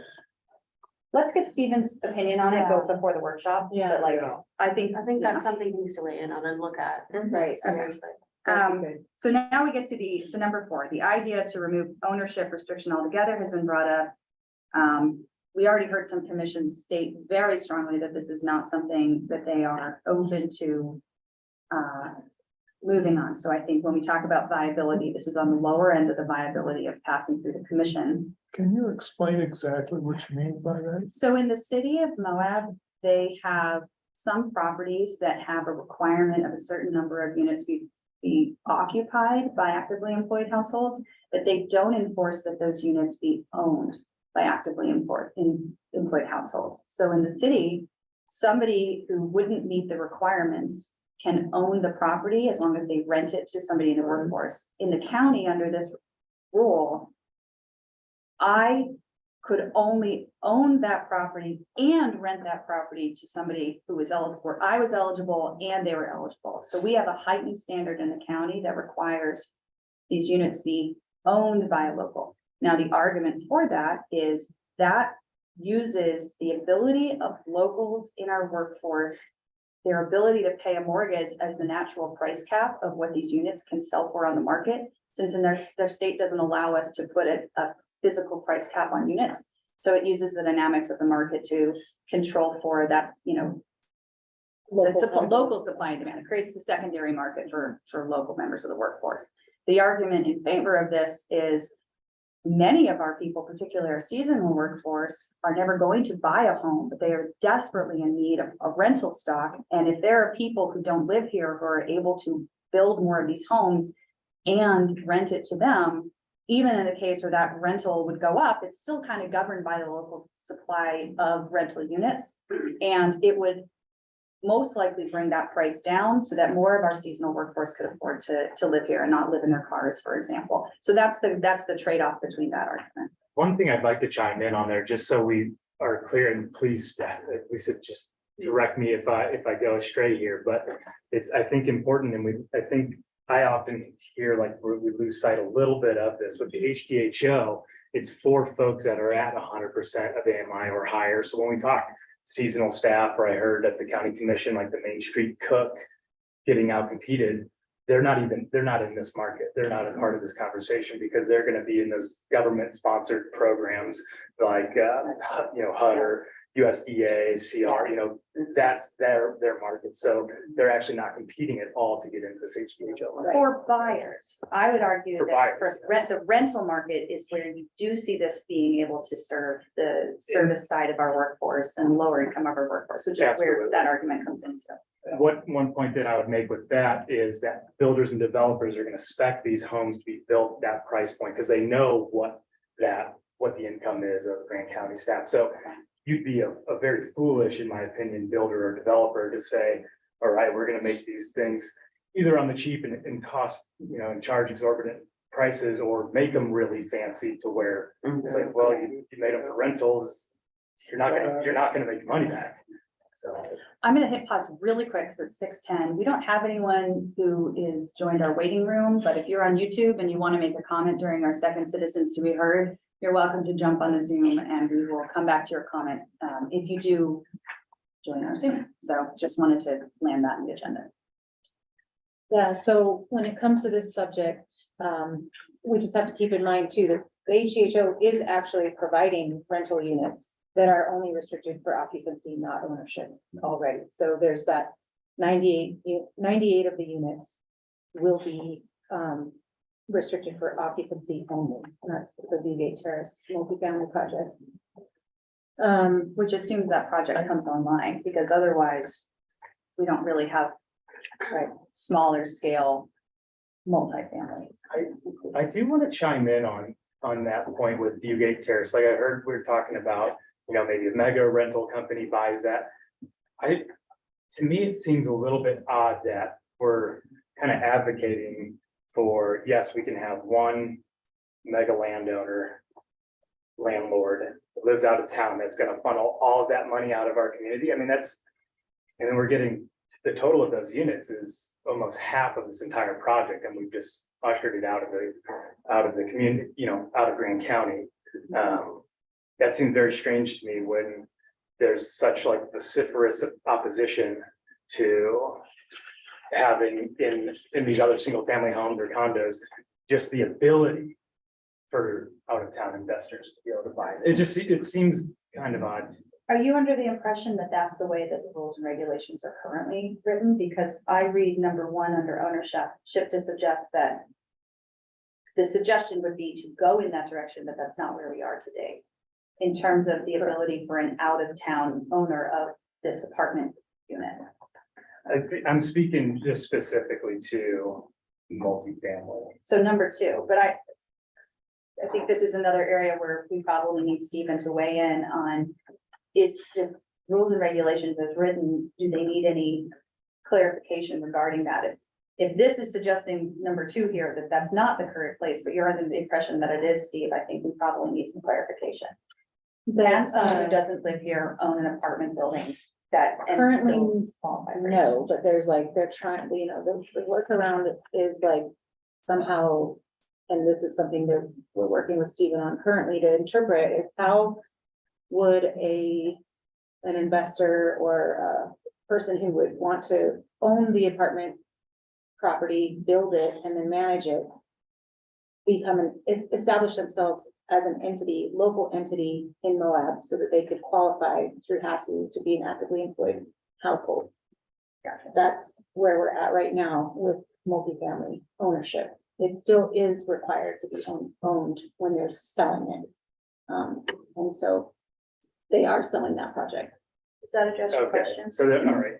Let's get Stephen's opinion on it, both before the workshop. Yeah. But like, I think. that's something he needs to weigh in on and look at. Right. Okay. That'd be good. So now we get to number 4, the idea to remove ownership restriction altogether has been brought up. We already heard some commissions state very strongly that this is not something that they are open to moving on. So I think when we talk about viability, this is on the lower end of the viability of passing through the commission. Can you explain exactly what you mean by that? So in the city of Moab, they have some properties that have a requirement of a certain number of units be occupied by actively employed households, but they don't enforce that those units be owned by actively employed households. So in the city, somebody who wouldn't meet the requirements can own the property as long as they rent it to somebody in the workforce. In the county, under this rule, I could only own that property and rent that property to somebody who was eligible. I was eligible and they were eligible. So we have a heightened standard in the county that requires these units be owned by a local. Now, the argument for that is that uses the ability of locals in our workforce, their ability to pay a mortgage as the natural price cap of what these units can sell for on the market, since in their state doesn't allow us to put a physical price cap on units. So it uses the dynamics of the market to control for that, local supply and demand. It creates the secondary market for local members of the workforce. The argument in favor of this is many of our people, particularly our seasonal workforce, are never going to buy a home, but they are desperately in need of rental stock. And if there are people who don't live here who are able to build more of these homes and rent it to them, even in the case where that rental would go up, it's still kind of governed by the local supply of rental units. And it would most likely bring that price down so that more of our seasonal workforce could afford to live here and not live in their cars, for example. So that's the trade-off between that argument. One thing I'd like to chime in on there, just so we are clear, and please, Lisa, just direct me if I go astray here, but it's, I think, important, and I think I often hear like we lose sight a little bit of this with the HDHO. It's for folks that are at 100% of AMI or higher. So when we talk seasonal staff, or I heard at the county commission, like the Main Street cook getting out competed, they're not in this market. They're not a part of this conversation because they're going to be in those government sponsored programs like, HUD or USDA, CR, that's their market. So they're actually not competing at all to get into this HDHO. For buyers, I would argue For that buyers, yes. the rental market is where you do see this being able to serve the service side of our workforce and lower income of our workforce, which is where Absolutely. that argument comes into. One point that I would make with that is that builders and developers are going to spec these homes to be built at that price point because they know what the income is of Grant County staff. So you'd be a very foolish, in my opinion, builder or developer to say, all right, we're going to make these things either on the cheap and cost, and charge exorbitant prices, or make them really fancy to where it's like, well, you made them for rentals. You're not going to make money back. So I'm gonna hit pause really quick because it's 6:10. We don't have anyone who is joined our waiting room, but if you're on YouTube and you want to make a comment during our second citizens to be heard, you're welcome to jump on the Zoom and we will come back to your comment if you do join our Zoom. So just wanted to land that in the agenda. Yeah, so when it comes to this subject, we just have to keep in mind too, that the HCHO is actually providing rental units that are only restricted for occupancy, not ownership already. So there's that 98 of the units will be restricted for occupancy only. And that's the V-Gate Terrace multifamily project. Which assumes that project comes online, because otherwise we don't really have smaller scale multifamily. I do want to chime in on that point with Viewgate Terrace. Like I heard, we were talking about, maybe a mega rental company buys that. To me, it seems a little bit odd that we're kind of advocating for, yes, we can have one mega landlord that lives out of town that's gonna funnel all of that money out of our community. I mean, and then we're getting, the total of those units is almost half of this entire project, and we've just ushered it out of the community, out of Green County. That seemed very strange to me when there's such like vociferous opposition to having in these other single family homes or condos, just the ability for out of town investors to be able to buy it. It seems kind of odd. Are you under the impression that that's the way that the rules and regulations are currently written? Because I read number 1 under ownership to suggest that the suggestion would be to go in that direction, but that's not where we are today. In terms of the ability for an out of town owner of this apartment unit. I'm speaking just specifically to multifamily. So number 2, but I think this is another area where we probably need Stephen to weigh in on, is the rules and regulations as written, do they need any clarification regarding that? If this is suggesting number 2 here, that that's not the current place, but you're under the impression that it is, Steve, I think we probably need some clarification. Can someone who doesn't live here own an apartment building that and Currently, still qualify for no, but there's like, they're trying, the workaround is like somehow, and this is something that we're working with Stephen on currently to interpret, is how would an investor or a person who would want to own the apartment property, build it, and then manage it, establish themselves as an entity, local entity in Moab, so that they could qualify through HASI to be an actively employed household. That's where we're at right now with multifamily ownership. It still is required to be owned when they're selling it. And so they are selling that project. Does that address your Okay, question? so all right.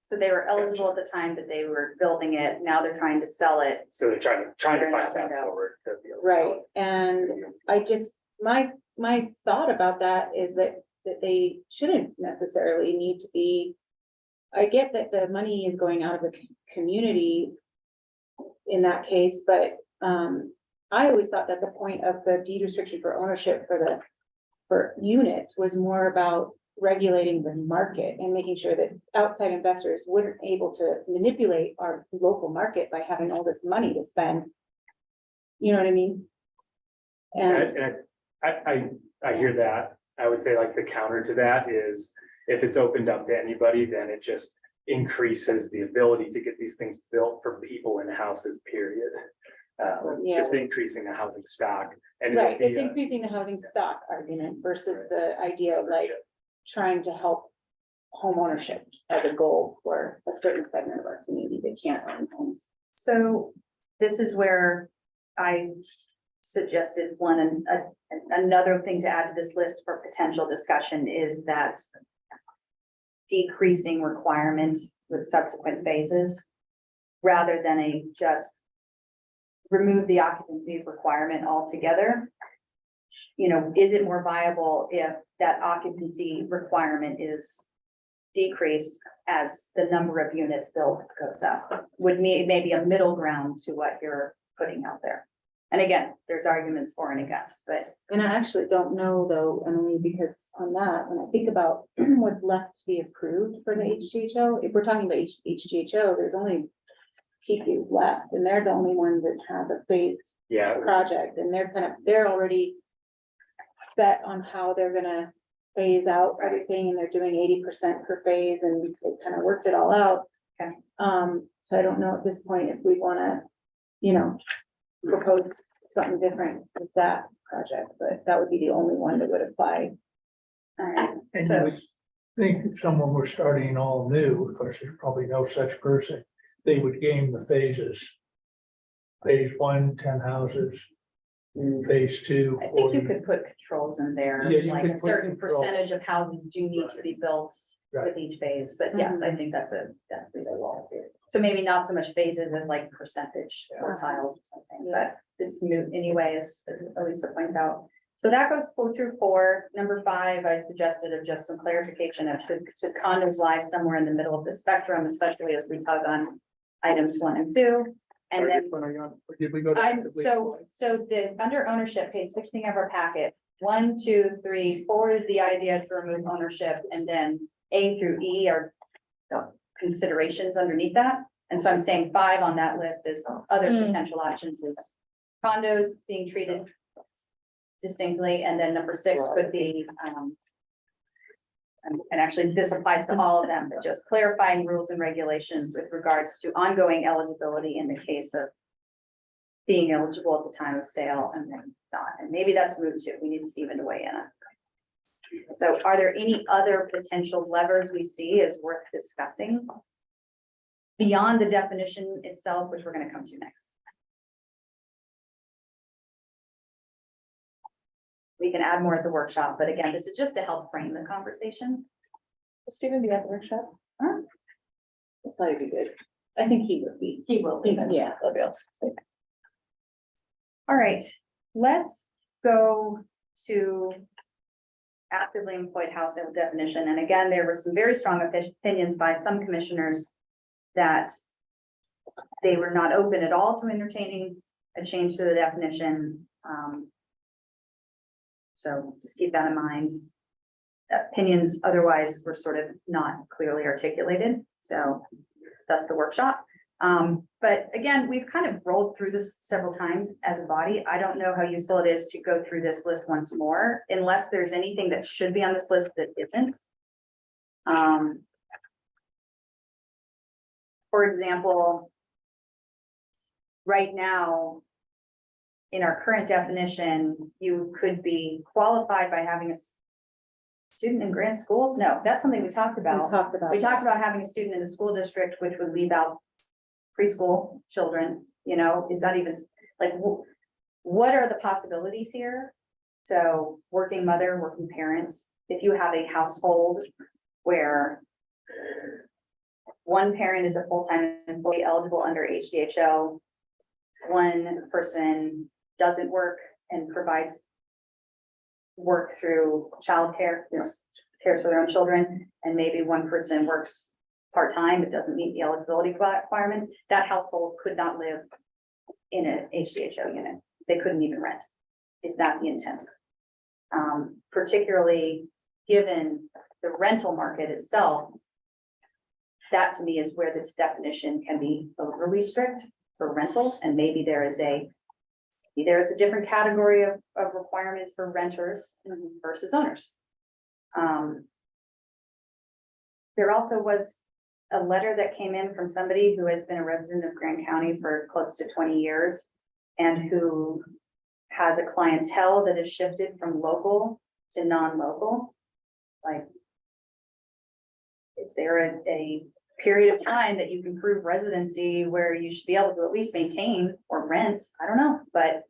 So they were eligible at the time that they were building it, now they're trying to sell it. So they're trying to They're find not that gonna go. forward to be able to sell Right, it. and I just, my thought about that is that they shouldn't necessarily need to be. I get that the money is going out of the community in that case, but I always thought that the point of the deed restriction for ownership for units was more about regulating the market and making sure that outside investors weren't able to manipulate our local market by having all this money to spend. You know what I mean? And And I hear that. I would say like the counter to that is if it's opened up to anybody, then it just increases the ability to get these things built for people in houses, period. It's just increasing the housing stock. And it'll right, be it's a increasing the housing stock argument versus the idea of like ownership. trying to help home ownership as a goal for a certain segment of our community that can't own homes. So this is where I suggested another thing to add to this list for potential discussion is that decreasing requirement with subsequent phases rather than a just remove the occupancy requirement altogether. Is it more viable if that occupancy requirement is decreased as the number of units built goes up? Would maybe a middle ground to what you're putting out there? And again, there's arguments for and against, but And I actually don't know though, Emily, because on that, when I think about what's left to be approved for the HGHO, if we're talking about HGHO, there's only PQs left, and they're the only one that has a phased project, and they're already set on how they're gonna phase out everything, and they're doing 80% per phase, and they kind of worked it all out. Okay. So I don't know at this point if we wanna, propose something different with that project, but that would be the only one that would apply. And you so would think if someone were starting all new, of course, there's probably no such person, they would game the phases. Phase 1, 10 houses. Phase 2, I think 40. you could put controls in there, Yeah, you like could a put certain controls. percentage of houses do need to be built with each phase, but yes, I think that's reasonable. So maybe not so much phases as like percentage or tiles or something, but it's moot anyway, as Elisa points out. So that goes through 4. Number 5, I suggested of just some clarification of should condos lie somewhere in the middle of the spectrum, especially as we tug on items 1 and 2. And then Did we go to? so the, under ownership, page 16 of our packet, 1, 2, 3, 4 is the idea to remove ownership, and then A through E are the considerations underneath that. And so I'm saying 5 on that list is other potential options is condos being treated distinctly, and then number 6 could be, and actually this applies to all of them, but just clarifying rules and regulations with regards to ongoing eligibility in the case of being eligible at the time of sale and then not. And maybe that's moved too. We need Stephen to weigh in on. So are there any other potential levers we see as worth discussing beyond the definition itself, which we're going to come to next? We can add more at the workshop, but again, this is just to help frame the conversation. Will Stephen be at the workshop? That'd probably be good. I think he would be. He will be. Yeah. That'll be awesome. All right, let's go to actively employed household definition. And again, there were some very strong opinions by some commissioners that they were not open at all to entertaining a change to the definition. So just keep that in mind. Opinions otherwise were sort of not clearly articulated. So that's the workshop. But again, we've kind of rolled through this several times as a body. I don't know how useful it is to go through this list once more, unless there's anything that should be on this list that isn't. For example, right now, in our current definition, you could be qualified by having a student in grant schools. No, that's something we talked about. We talked about having a student in the school district, which would leave out preschool children, you know, is that even like, what are the possibilities here? So working mother, working parents, if you have a household where one parent is a full-time employee eligible under HDHO, one person doesn't work and provides work through childcare, you know, cares for their own children, and maybe one person works part-time, but doesn't meet the eligibility requirements, that household could not live in an HDHO unit. They couldn't even rent. Is that the intent? Particularly given the rental market itself, that to me is where this definition can be overly strict for rentals, and maybe there is a different category of requirements for renters versus owners. There also was a letter that came in from somebody who has been a resident of Grand County for close to 20 years and who has a clientele that has shifted from local to non-local. Like, is there a period of time that you can prove residency where you should be able to at least maintain or rent? I don't know, but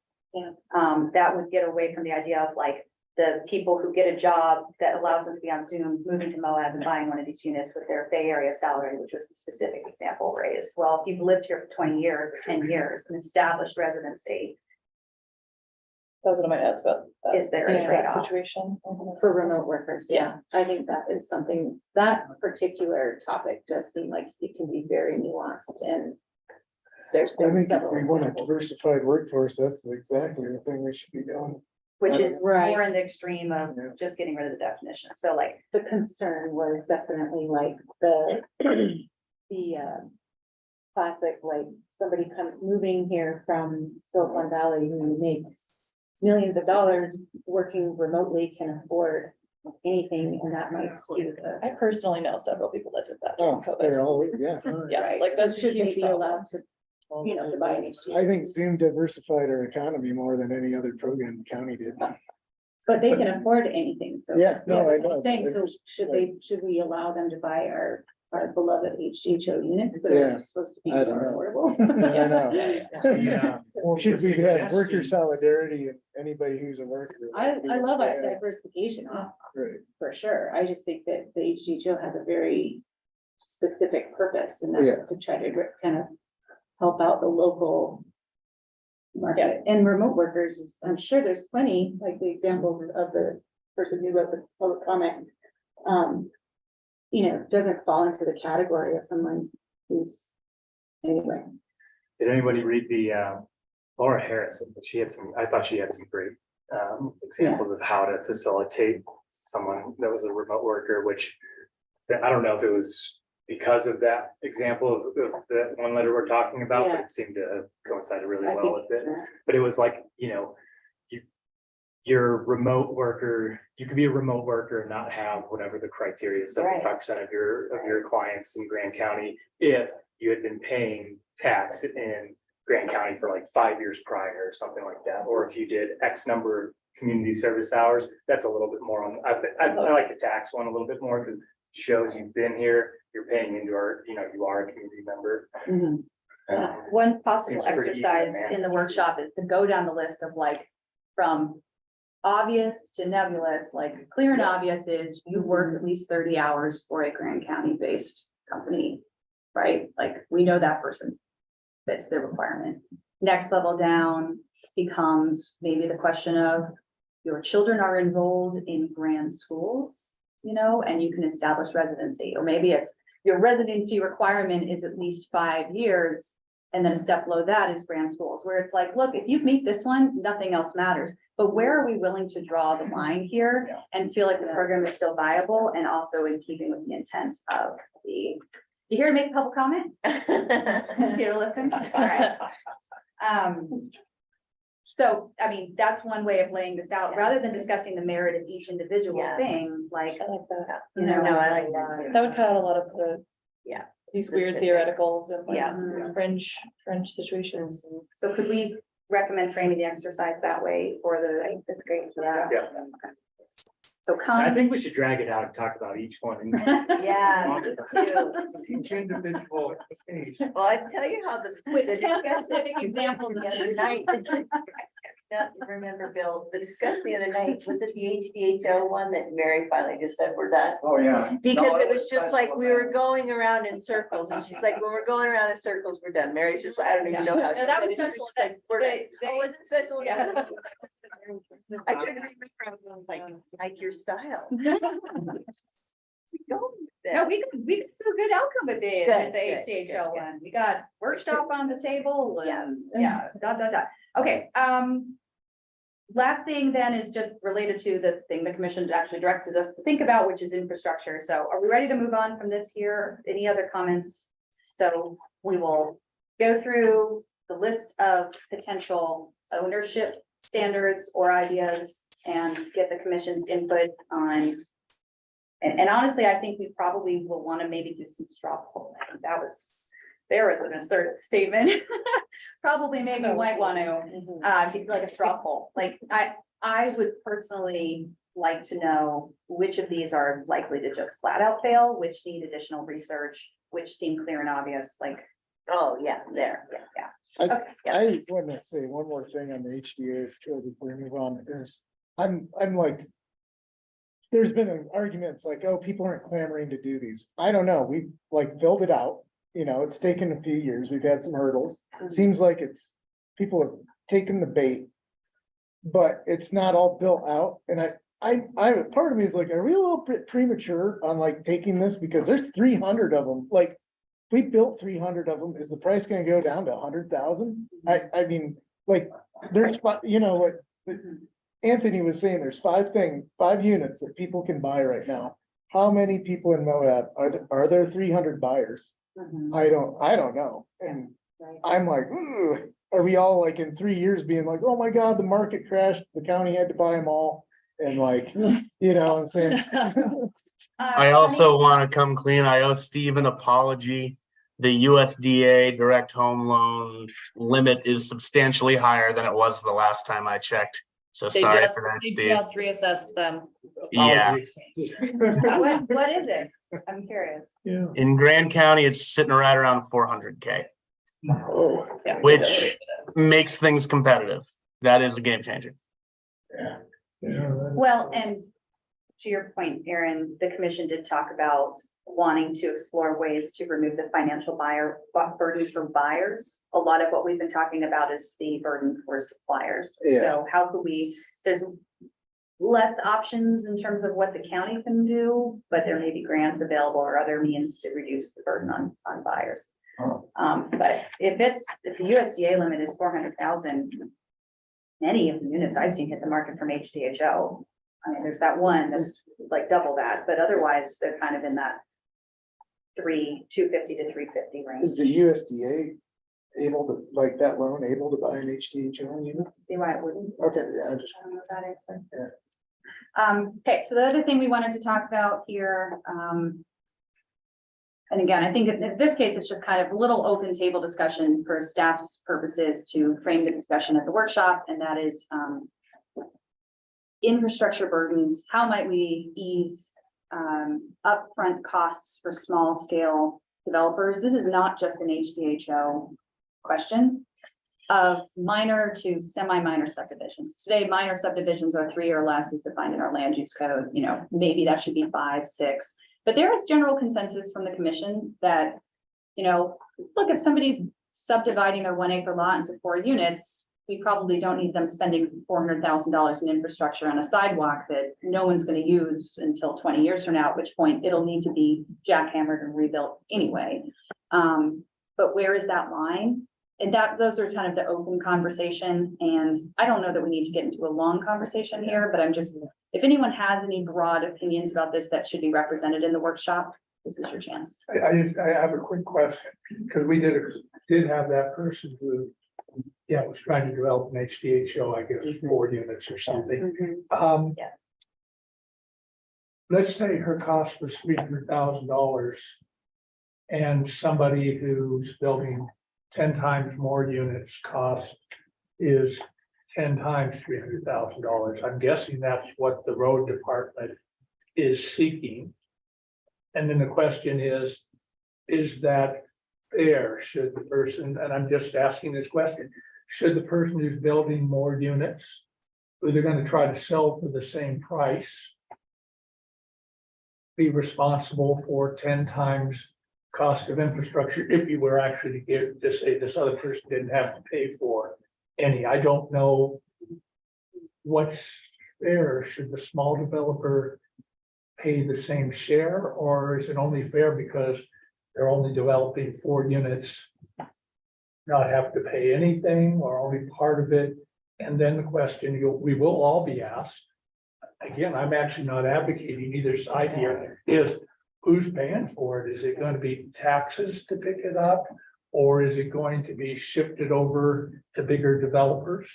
that would get away from the idea of like the people who get a job that allows them to be on Zoom, moving to Moab and buying one of these units with their Bay Area salary, which was the specific example raised. Well, if you've lived here for 20 years or 10 years, an established residency. Those are my notes about that. Is there a exact trade-off? situation? For remote workers, yeah, I think that is something, that particular topic does seem like it can be very nuanced and there's I been think if several we want a examples. diversified workforce, that's exactly the thing we should be doing. Which is Right. more in the extreme of Yeah. just getting rid of the definition. So like, The concern was definitely like the, classic, like somebody moving here from Silicon Valley who makes millions of dollars working remotely can afford anything, and that might skew the. I personally know several people that did that. Oh, during they're COVID. all, yeah. Yeah, Right, like so that's a should they huge be problem. allowed to, to buy an HDHO? I think Zoom diversified our economy more than any other program the county did. But they can afford anything, so. Yeah, no, I that's what I'm know. saying, They're so just should we allow them to buy our our beloved HHO units that Yeah, are supposed to be I don't know. more affordable. I know. Yeah. Should we have worker Suggestions. solidarity and anybody who's a worker? I love Yeah, diversification, right. for sure. I just think that the HGHO has a very specific purpose, and Yeah. that's to try to kind of help out the local market. And remote workers, I'm sure there's plenty, like the example of the person who wrote the public comment. Doesn't fall into the category of someone who's, anyway. Did anybody read the Laura Harrison? I thought she had some great examples of Yes. how to facilitate someone that was a remote worker, which I don't know if it was because of that example of the one letter we're talking about, but Yeah. it seemed to coincide really I well think with it. that- But it was like, you're a remote worker, you could be a remote worker and not have whatever the criteria is, Right. 75% of your clients in Grand County, if you had been paying tax in Grand County for like 5 years prior or something like that, or if you did X number of community service hours, that's a little bit more on, I like the tax one a little bit more because it shows you've been here, you're paying into our, you are a community member. Mhm. One possible Seems pretty easy to exercise manage. in the workshop is to go down the list of like, from obvious to nebulous, like clear and obvious is you work at least 30 hours for a Grand County based company, right? Like, we know that person fits the requirement. Next level down becomes maybe the question of your children are enrolled in grand schools, and you can establish residency, or maybe it's your residency requirement is at least 5 years. And then a step below that is grand schools, where it's like, look, if you meet this one, nothing else matters. But where are we willing to draw the line here and feel like the program is still viable and also in keeping with the intent of you here to make public comment? Just here to listen? All right. So, I mean, that's one way of laying this out, rather than discussing the merit of each individual Yeah. thing, like, I like that. No, I like that. That would cut out a lot of Yeah. these weird Specifics. theoreticals and like Yeah. fringe situations. so could we recommend framing the exercise that way for the? That's great. Yeah. Yeah. Okay. So I come. think we should drag it out and talk about each one. Yeah, me too. Each individual case. Well, I tell you how With the 10 discussion specific examples. the other night. Now, remember, Bill, the discussion the other night, was it the HDHO one that Mary finally just said we're done? Oh, yeah. Because it was just like, we were going around in circles, and she's like, when we're going around in circles, we're done. Mary's just, I don't even know how. Yeah, she that was finished it. special. She's like, we're done. They- Oh, was it special? Yeah. I couldn't remember, I was like your style. No, we could see a good outcome with the Good, HCHO good, one. We got workshop on the table Yeah. and, yeah, dot. Okay, last thing then is just related to the thing the commission actually directed us to think about, which is infrastructure. So are we ready to move on from this here? Any other comments? So we will go through the list of potential ownership standards or ideas and get the commission's input on. And honestly, I think we probably will want to maybe do some straw polling. There was an assertive statement. Probably maybe might want to, like a straw poll. Like I would personally like to know which of these are likely to just flat out fail, which need additional research, which seem clear and obvious, like. Oh, yeah, there. I want to say one more thing on the HDA before we move on is I'm like. There's been arguments like, oh, people aren't clamoring to do these. I don't know. We like filled it out. It's taken a few years. We've had some hurdles. It seems like people have taken the bait. But it's not all built out. And I part of me is like, are we a little bit premature on like taking this? Because there's 300 of them. Like, if we built 300 of them, is the price gonna go down to 100,000? I mean, like, there's, what Anthony was saying, there's 5 units that people can buy right now. How many people in Moab are there 300 buyers? I don't know. And I'm like, ooh, are we all like in 3 years being like, oh my God, the market crashed, the county had to buy them all. And like, what I'm saying. I also want to come clean. I owe Steve an apology. The USDA direct home loan limit is substantially higher than it was the last time I checked. So They sorry just, for that, they Steve. just reassessed them. Yeah. What is it? I'm curious. Yeah. In Grand County, it's sitting right around 400K, Oh, Yeah. which makes things competitive. That is a game changer. Yeah. Well, and to your point, Aaron, the commission did talk about wanting to explore ways to remove the financial burden for buyers. A lot of what we've been talking about is the burden for suppliers. Yeah. So how could there's less options in terms of what the county can do, but there may be grants available or other means to reduce the burden on buyers. Huh. But if the USDA limit is 400,000, many of the units I've seen hit the market from HDHO. I mean, there's that one that's like double that, but otherwise they're kind of in that 250 to 350 range. is the USDA able to, like that loan, able to buy an HDHO unit? See why it wouldn't? Okay, yeah, I just, I don't know that answer. Yeah. Okay, so the other thing we wanted to talk about here, and again, I think in this case, it's just kind of a little open table discussion for staff's purposes to frame the discussion at the workshop, and that is infrastructure burdens. How might we ease upfront costs for small scale developers? This is not just an HDHO question of minor to semi-minor subdivisions. Today, minor subdivisions are 3 or less is defined in our land use code. You know, maybe that should be 5, 6. But there is general consensus from the commission that, you know, look, if somebody subdividing their 1 acre lot into 4 units, we probably don't need them spending $400,000 in infrastructure on a sidewalk that no one's going to use until 20 years from now, at which point it'll need to be jackhammered and rebuilt anyway. But where is that line? And those are kind of the open conversation. And I don't know that we need to get into a long conversation here, but I'm just, if anyone has any broad opinions about this that should be represented in the workshop, this is your chance. I have a quick question, because we did have that person who, was trying to develop an HDHO, I guess, 4 units or something. Yeah. Let's say her cost was $300,000. And somebody who's building 10 times more units cost is 10 times $300,000. I'm guessing that's what the road department is seeking. And then the question is that fair? Should the person, and I'm just asking this question, should the person who's building more units, who they're going to try to sell for the same price, be responsible for 10 times cost of infrastructure if you were actually to give, just say this other person didn't have to pay for any? I don't know what's fair. Should the small developer pay the same share, or is it only fair because they're only developing 4 units, not have to pay anything or only part of it? And then the question we will all be asked, again, I'm actually not advocating either side here, is who's paying for it? Is it going to be taxes to pick it up? Or is it going to be shifted over to bigger developers?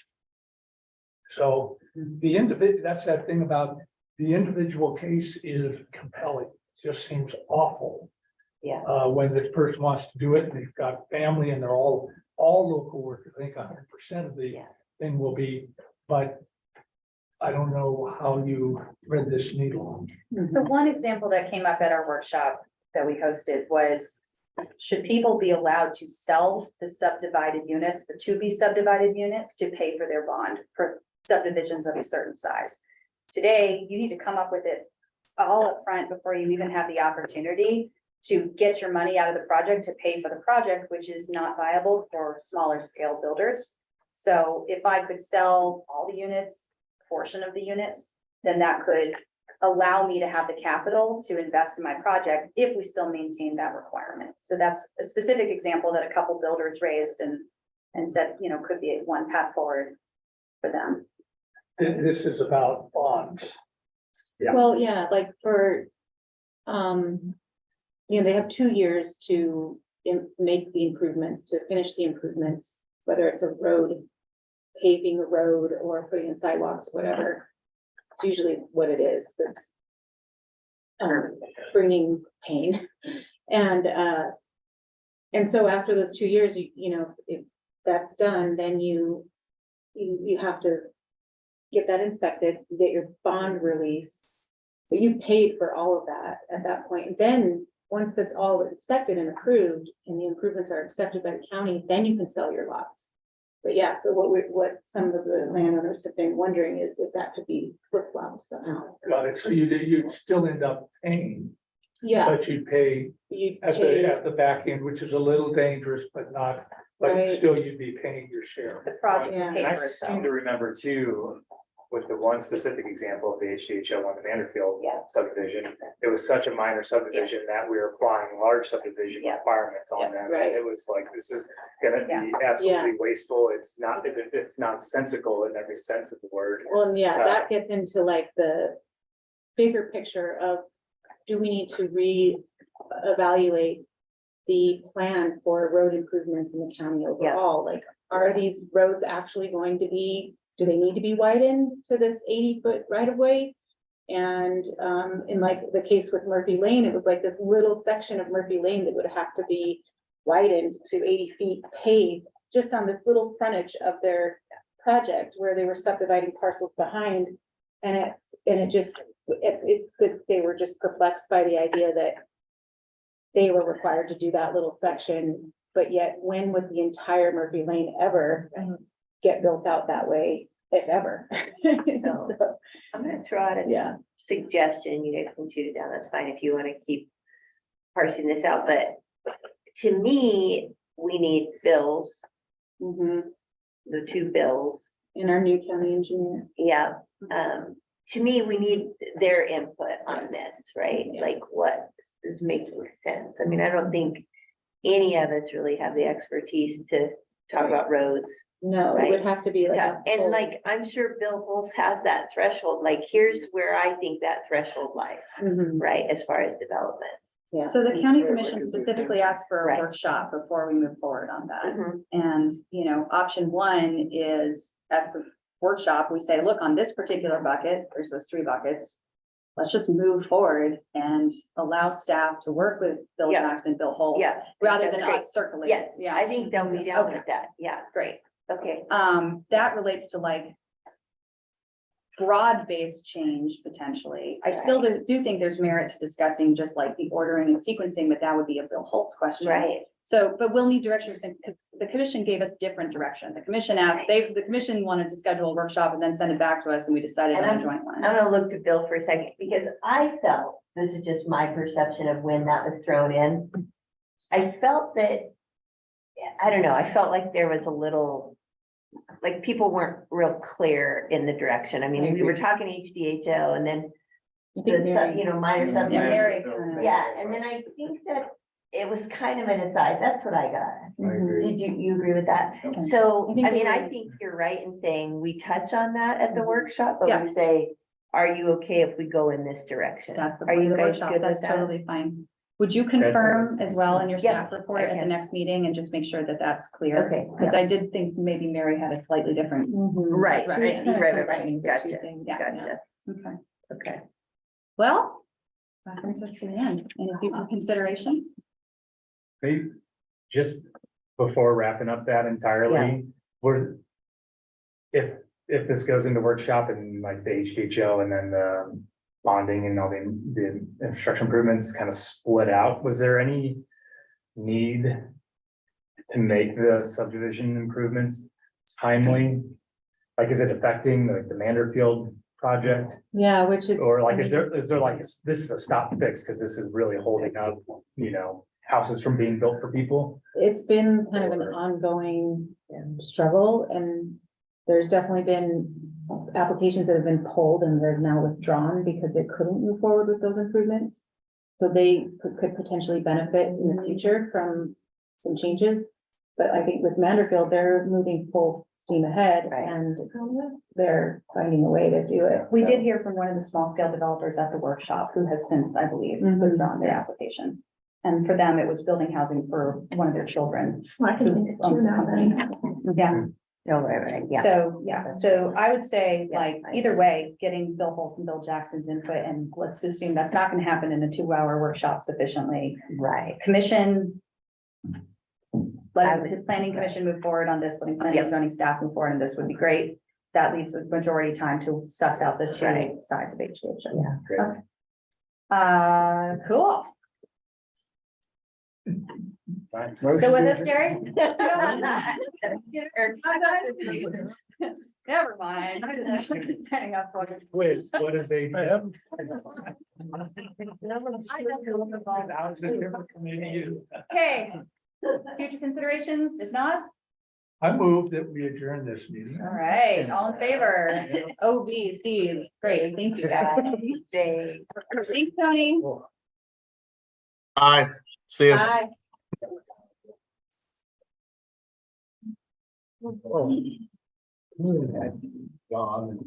So the that's that thing about the individual case is compelling. It just seems awful. Yeah. When this person wants to do it and they've got family and they're all local workers, I think 100% of the thing will be, but I don't know how you thread this needle. So one example that came up at our workshop that we hosted was, should people be allowed to sell the subdivided units, the to be subdivided units, to pay for their bond for subdivisions of a certain size? Today, you need to come up with it all up front before you even have the opportunity to get your money out of the project to pay for the project, which is not viable for smaller scale builders. So if I could sell all the units, portion of the units, then that could allow me to have the capital to invest in my project if we still maintain that requirement. So that's a specific example that a couple builders raised and said, could be one path forward for them. This is about bonds. Yeah. Well, yeah, like for, they have 2 years to make the improvements, to finish the improvements, whether it's a road, paving a road or putting in sidewalks, whatever. It's usually what it is that's bringing pain. And so after those 2 years, if that's done, then you have to get that inspected, get your bond release, But you paid for all of that at that point. And then, once that's all inspected and approved, and the improvements are accepted by the county, then you can sell your lots. But yeah, so what some of the landowners have been wondering is if that could be flip-flopped somehow. Got it. So you'd still end up paying, Yeah. but you'd pay You at pay, the back end, which is a little dangerous, but not, but Right. still you'd be paying your share. The project Yeah. will pay And I for itself. seem to remember too, with the one specific example of the HDHO on the Vanderfield Yeah. subdivision, it was such a minor subdivision that we were applying large subdivision Yeah. requirements Yeah, on them. right. And it was like, this is gonna be absolutely wasteful. It's nonsensical in every sense of the word. well, and yeah, that gets into like the bigger picture of, do we need to re-evaluate the plan for road improvements in the county overall? Like, are these roads actually going to be, do they need to be widened to this 80-foot right of way? And in like the case with Murphy Lane, it was like this little section of Murphy Lane that would have to be widened to 80 feet paved just on this little frontage of their project where they were subdividing parcels behind. And they were just perplexed by the idea that they were required to do that little section, but yet when would the entire Murphy Lane ever get built out that way, if ever? So, I'm gonna throw out Yeah. a suggestion, you guys can shoot it down, that's fine if you wanna keep parsing this out, but to me, we need bills, Mhm. the two bills, In our new county engineer. yeah. To me, we need their input on this, right? Yeah. Like what is making sense? I mean, I don't think any of us really have the expertise to talk about roads. No, it would have to be like. a And full- like, I'm sure Bill Hulse has that threshold, like, here's where I think that threshold lies, Mhm. right, as far as developments. Yeah. So the county Yeah, commission like a specifically density. asked for a Right. workshop before we move forward on that. Mhm. And, you know, option one is at the workshop, we say, look, on this particular bucket, there's those 3 buckets. Let's just move forward and allow staff to work with Bill Yeah. Jackson, Bill Holtz. Yeah, Rather that's than great. us circulating. Yes, Yeah, I think they'll be down Okay. with that, yeah, great. okay. That relates to like broad-based change potentially. I still do think there's merit to discussing just like the ordering and sequencing, but that would be a Bill Holtz question. Right. So, but we'll need direction because the commission gave us different direction. The commission asked, the commission wanted to schedule a workshop and then send it back to us and we decided And on a joint one. I'm gonna look to Bill for a second, because I felt, this is just my perception of when that was thrown in. I felt that, I don't know, I felt like there was a little, like people weren't real clear in the direction. I mean, we were talking HDHO and then I think Mary- you know, minor Yeah, subdivision. Mary kinda- Yeah, and then I think that it was kind of an aside. That's what I got. I agree. Did you agree with that? So, I think I mean, we I were- think you're right in saying we touch on that at the workshop, but Yeah. we say, are you okay if we go in this direction? That's the Are point of you the guys workshop. good with That's that? totally fine. Would you confirm as well in your Yeah, staff report I at the can. next meeting and just make sure that that's clear? Okay, Because I did think maybe Mary had a slightly different. Mhm. right, Right. right, right, right, Combining the two gotcha, things, gotcha, Okay. okay. Well, that brings us to the end. Any people considerations? Maybe just before wrapping up that entirely, if this goes into workshop and like the HDHO and then the bonding and all the infrastructure improvements kind of split out, was there any need to make the subdivision improvements timely? Like, is it affecting like the Manderfield project? Yeah, which is. Or I like, mean, is there like, this is a stop fix because this is really holding up, you know, houses from being built for people? It's been kind of an ongoing struggle, and there's definitely been applications that have been pulled and they're now withdrawn because they couldn't move forward with those improvements. So they could potentially benefit in the future from some changes. But I think with Manderfield, they're moving full steam ahead Right. and they're finding a way to do it. We so. did hear from one of the small scale developers at the workshop who has since, I believe, Mhm. withdrawn their Yes. application. And for them, it was building housing for one of their children. Well, I can think of owns two a now company. then. Yeah. No, right, yeah. So, yeah, so I would say, Yeah, like, I either way, getting Bill Holtz and Bill Jackson's input, and let's assume that's not gonna happen in a 2-hour workshop sufficiently. Right, Commission. Letting the planning commission move forward on this, letting planning and zoning staff move forward on this would be great. That leaves a majority time to suss out the two Right. sides of HDHO. yeah. Great. Cool. So with us, Jerry? Never mind. Setting up for it. Quiz, what is a? I haven't. Okay, future considerations, if not, I move that we adjourn this meeting. all right, all in favor? O, B, C, great, thank you guys. Thanks, Tony. Aye, see you. Bye. Oh. Gone.